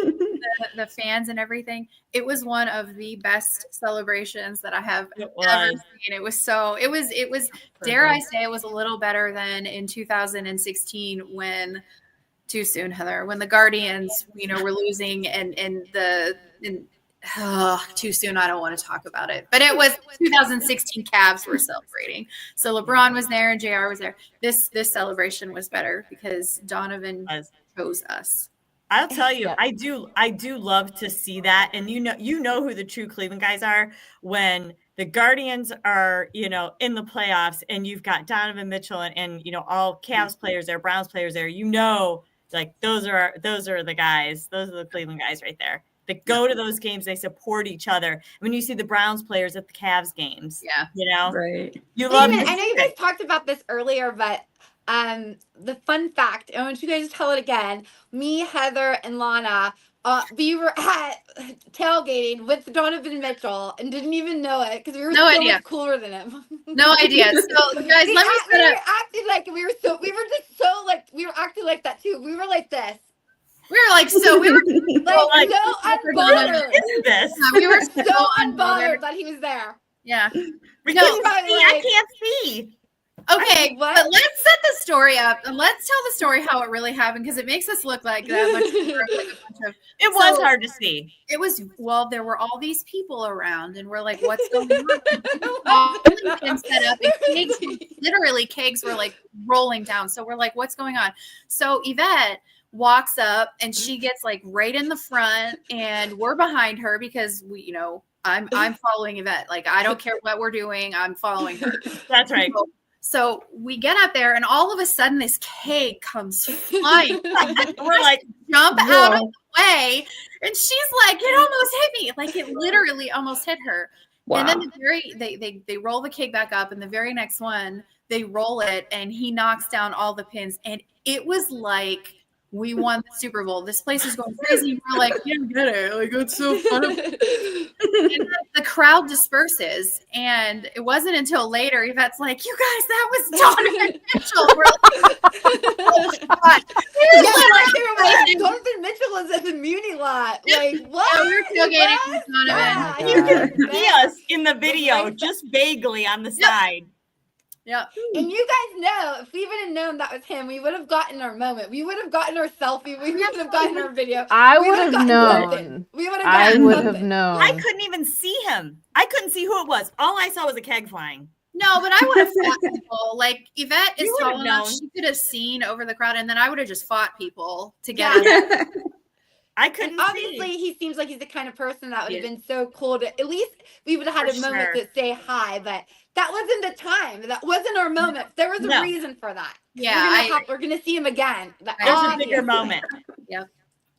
the fans and everything. It was one of the best celebrations that I have It ever was. seen. It was dare I say it was a little better than in 2016 when too soon, Heather, when the Guardians, were losing too soon. I don't want to talk about it, but it was 2016 Cavs were celebrating. So LeBron was there and JR was there. This celebration was better because Donovan chose us. I'll tell you, Yeah. I do love to see that. And you know who the true Cleveland guys are when the Guardians are, in the playoffs and you've got Donovan Mitchell and all Cavs players there, Browns players there, like those are the guys. Those are the Cleveland guys right there. They go to those games, they support each other. When you see the Browns players at the Cavs games, Right. you love Damon, to I know see you guys it. talked about this earlier, but the fun fact, I want you guys to tell it again. Me, Heather, and Lana, we were at tailgating with Donovan Mitchell and didn't even know it because we were No so idea. much cooler than him. No idea. So guys, we let me we set were up. acting like we were just so like we were acting like that too. We were like this, We were like, so we were like so unbothered. Is this? we were So so unbothered unbothered. that he was there. Yeah. We No, couldn't right, see. I like- can't see. Okay, What? but let's set the story up and let's tell the story how it really happened because it makes us look like that much more like a bunch of. It was So- hard to see. It was there were all these people around, and we're like, "What's going on?" All the pins set up, and kegs were like rolling down. So we're like, "What's going on?" So Yvette walks up, and she gets like right in the front, and we're behind her because I'm following Yvette. Like I don't care what we're doing, I'm following her. That's right. So we get up there, and all of a sudden, this keg comes flying. We're like, Jump out of the way, and she's like, "It almost hit me!" Like it literally almost hit her. Wow. And then they roll the keg back up, and the very next one they roll it, and he knocks down all the pins, and it was like we won the Super Bowl. This place is going crazy. We're like, "You don't get it! Like it's so fun." And then the crowd disperses, and it wasn't until later Yvette's like, "You guys, that was Donovan Mitchell." We're like, "Oh my God." Donovan Mitchell was at the Muni lot. Like what? Yeah, we were tailgating What? with Donovan. Yeah, Oh my he God. was See us in the video, just vaguely on the side. Yeah. And you guys know, if we would have known that was him, we would have gotten our moment. We would have gotten our selfie. We would have gotten our video. I We would would've have gotten something. known. We would have I gotten would have something. known. I couldn't even see him. I couldn't see who it was. All I saw was a keg flying. No, but I would have fought people. Like Yvette is You would've tall enough; known. she could have seen over the crowd, and then I would have just fought people to get it. I And couldn't obviously, see. he seems like he's the kind of person that would have Yeah. been so cool to at least we would have had For a moment sure. to say hi, but that wasn't the time. That wasn't our moment. There was a No. reason for that. Yeah, we're gonna see him again. There's There's a Obviously. bigger moment.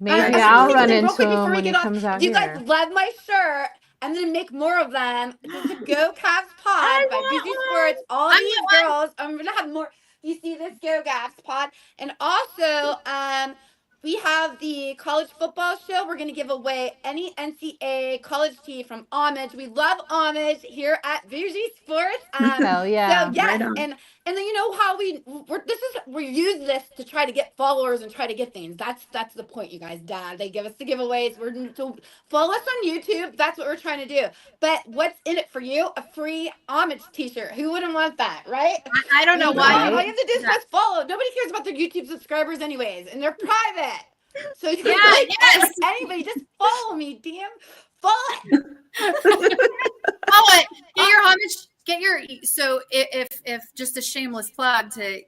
Maybe I I'll just run real into quick before him we when he get off, comes out do you here. guys love my shirt? I'm gonna make more of them. This is Go Cavs Pod I by want Busy one. Sports. All I these want girls. I'm gonna have more. You see this Go Cavs Pod, and also we have the college football show. We're gonna give away any NCAA college tee from Homage. We love Homage here at Busy Sports. Hell yeah. So yes, Right on. and then you know how we use this to try to get followers and try to get things. That's the point, you guys. Dad, they give us the giveaways. So follow us on YouTube. That's what we're trying to do. But what's in it for you? A free Homage T-shirt. Who wouldn't want that, right? I don't know And why. all you have to do is press follow. Nobody cares about their YouTube subscribers anyways, and they're private. So you can Yeah, like yes. anybody, just follow me, damn. Follow. Oh, what? Get your homage. Get your. So if just a shameless plug to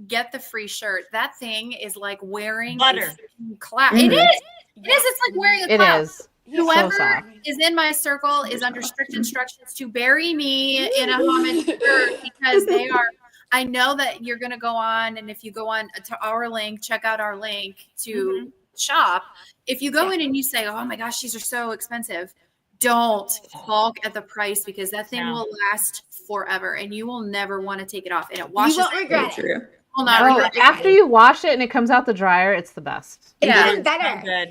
get the free shirt, that thing is like wearing Butter. a cloud. Mhm. It is. It is. It's like wearing a It cloud. is. Whoever soft. is in my circle is under strict instructions to bury me in a homage shirt because they are. I know that you're going to go on, and if you go on to our link, check out our link to shop, if you go in and you say, oh my gosh, these are so expensive, don't balk at the price because that thing will last forever and you will never want to take it off. And it washes. You won't regret it. True. Will not Oh, regret it. after you wash it and it comes out the dryer, it's the best. It's Yeah. even better. Good.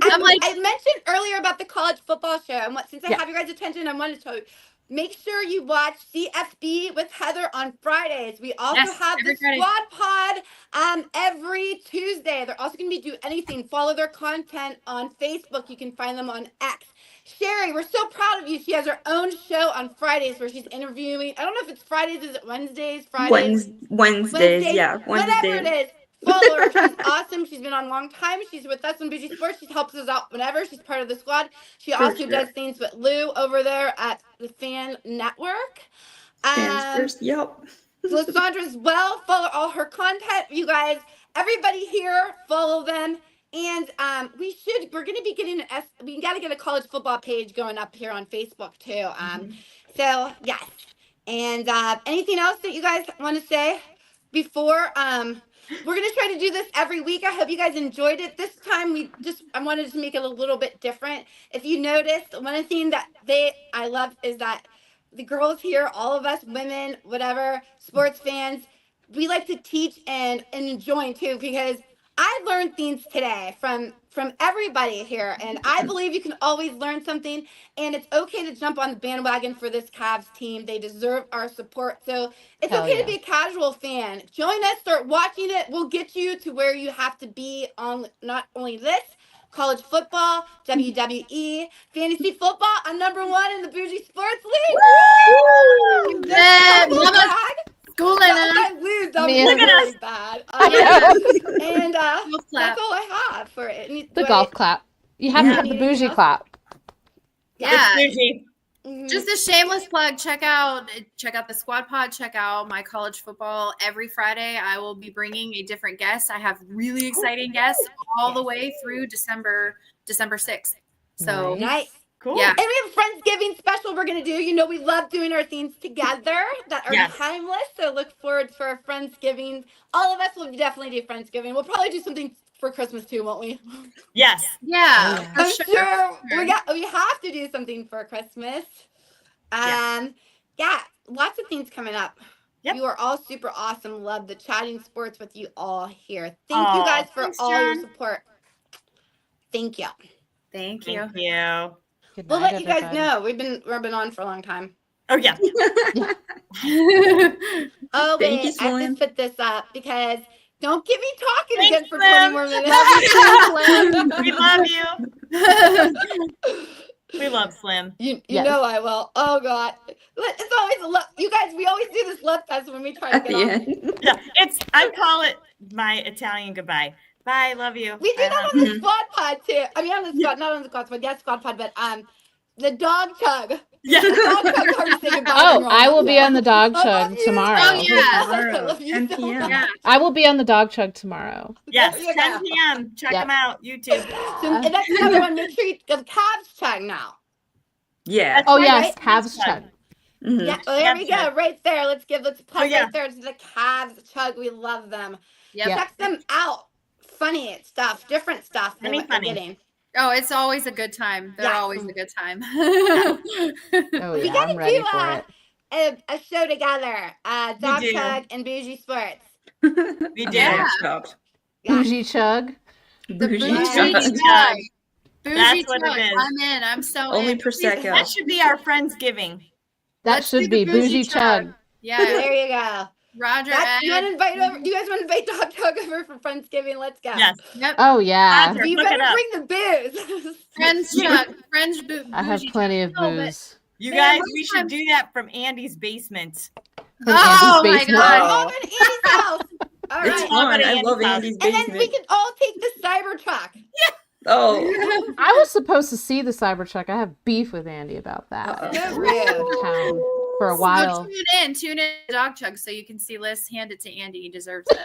I'm like, I mentioned earlier about the college football show, and since I Yeah. have your guys' attention, I wanted to tell you. Make sure you watch CFB with Heather on Fridays. We also Yes, have every the Friday. Squad Pod every Tuesday. They're also going to be Do Anything. Follow their content on Facebook. You can find them on X. Sherry, we're so proud of you. She has her own show on Fridays where she's interviewing. I don't know if it's Fridays. Is it Wednesdays? Fridays? Wednesdays, yeah. Whatever it Wednesdays. is. Follow her. She's awesome. She's been on a long time. She's with us on Bougie Sports. She helps us out whenever. She's part of the squad. She For also sure. does things with Lou over there at the Fan Network. Fans first. Yep. Lysandra as well. Follow all her content. You guys, everybody here, follow them. And we're going to be getting we got to get a college football page going up here on Facebook too. So yes. And anything else that you guys want to say before we're going to try to do this every week. I hope you guys enjoyed it. This time I wanted to make it a little bit different. If you noticed, one of the things that I love is that the girls here, all of us women, whatever, sports fans, we like to teach and enjoy too, because I learned things today from everybody here, and I believe you can always learn something, and it's okay to jump on the bandwagon for this Cavs team. They deserve our support, so it's Hell okay yeah. to be a casual fan. Join us, start watching it. We'll get you to where you have to be on not only this, college football, WWE, fantasy football. I'm #1 in the Bougie Sports League. Woo! Yeah, Double mama. tag. Schooling Sometimes us. I lose. I'm Me and- really bad. And Golf clap. that's all I have for it. The golf clap. You have to have the bougie clap. Yeah. It's bougie. Just a shameless plug. Check out the Squad Pod. Check out my college football every Friday. I will be bringing a different guest. I have really exciting guests all the way through December 6th. So Nice. Cool. Yeah. And we have Friendsgiving special we're going to do. You know, we love doing our things together that are Yes. timeless. So look forward for our Friendsgiving. All of us will definitely do Friendsgiving. We'll probably do something for Christmas too, won't we? Yes. yeah, for I'm sure. sure we have to do something for Christmas. Yeah, lots of things coming up. Yep. You are all super awesome. Love the chatting sports with you all here. Thank you Aw, guys for thanks, all your Jen. support. Thank you. Thank you. Thank you. Good We'll night, let you guys everybody. know. We've been on for a long time. Oh yeah. Oh, Thank wait, you, I have Slim. to put this up because don't get me talking Thanks, again for Slim. 20 more minutes. We love you. We love Slim. You Yes. know I will. Oh, God. It's always a love. You guys, we always do this love fest when we try to At get the on. end. Yeah, I call it my Italian goodbye. Bye, love you. We do I that love on the Mhm. squad pod, too. I mean, on the squad, not on the squad pod. Yeah, squad pod, but the dog chug. Yeah. The dog chug's hard to say goodbye. Oh, when you're I on will the be show. on the dog I love chug you. tomorrow. Oh, yeah. I love you 10 so p.m. much. Yeah. I will be on the dog chug tomorrow. Yes, There you 10 go. p.m. Check Yep. them out. YouTube. So, and that's another one. Make sure you the Cavs chug now. Yeah. Oh Right, yes, right? Cavs chug. Mhm. Yeah, well, there we Cavs go. chug. Right there. Let's plug yeah. right there to the Cavs chug. We love them. Yep. Yeah. Check them out. Funny stuff, different stuff than Funny, what we're funny. getting. Oh, it's always a good time. They're Yeah. always a good time. Oh We yeah, gotta I'm ready do for it. a show together. Dog do. Chug and Bougie Sports. We do. Yeah. Stop. Yeah. Bougie chug. The Bougie bougie chug. chug. Bougie That's what it chug. is. I'm in. I'm so Only in. Prosecco. That should be our Friendsgiving. That Let's do should the be bougie chug. Yeah. There you go. Roger. That's, you Ed. want to invite over? Do you guys want to invite Dog Chug over for Friendsgiving? Let's go. Yes. Yep. Oh yeah, Roger. You Look it better up. bring the booze. Friends chug. Friends boo. I have bougie plenty chug. of No, but- booze. You Man, guys, most we should times- do that from Andy's basement. From Oh, Andy's my basement. God. Oh, I'm at Andy's house. All It's right. Andy's fun. I love house. Andy's And then we basement. can all take the Cybertruck. Oh. I was supposed to see the Cybertruck. I have beef with Andy about that. Uh-oh. So rude. Town for a So while. tune in to Dog Chug so you can see Liz hand it to Andy. He deserves it.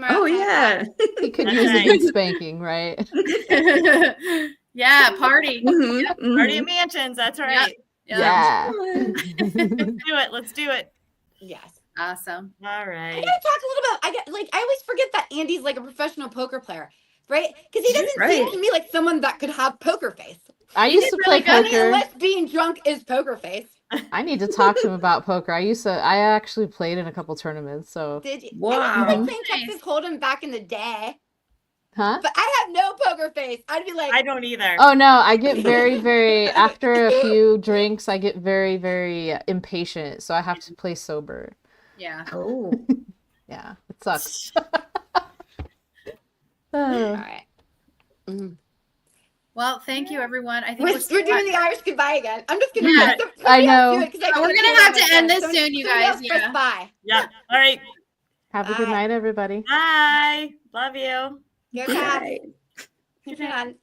Oh yeah. He could That's use a right. good spanking, right? Yeah, party. Mhm, mhm. Party at Mansions. That's right. Yeah. Let's do it. Let's do it. Yes. Awesome. All I right. gotta talk a little bit. I always forget that Andy's like a professional poker player. right? Because he doesn't seem to me like someone that could have poker face. I used to play I mean, poker. unless being drunk is poker face. I need to talk to him about poker. I actually played in a couple tournaments, so. Did you? Wow. I was playing Texas Hold'em back in the day, Huh? but I have no poker face. I'd be like, I don't either. Oh no, I get very after a few drinks, I get very impatient, so I have to play sober. Yeah. Oh. Yeah, it sucks. all right. Mm. Well, thank you, everyone. I think We're doing the Irish goodbye again. I'm just gonna. Yeah, I know. We're gonna have to end this soon, you guys. Yeah. Bye. Yeah. All right. Have a good Bye. night, everybody. Bye. Love you. Your cat. Right. Keep it on.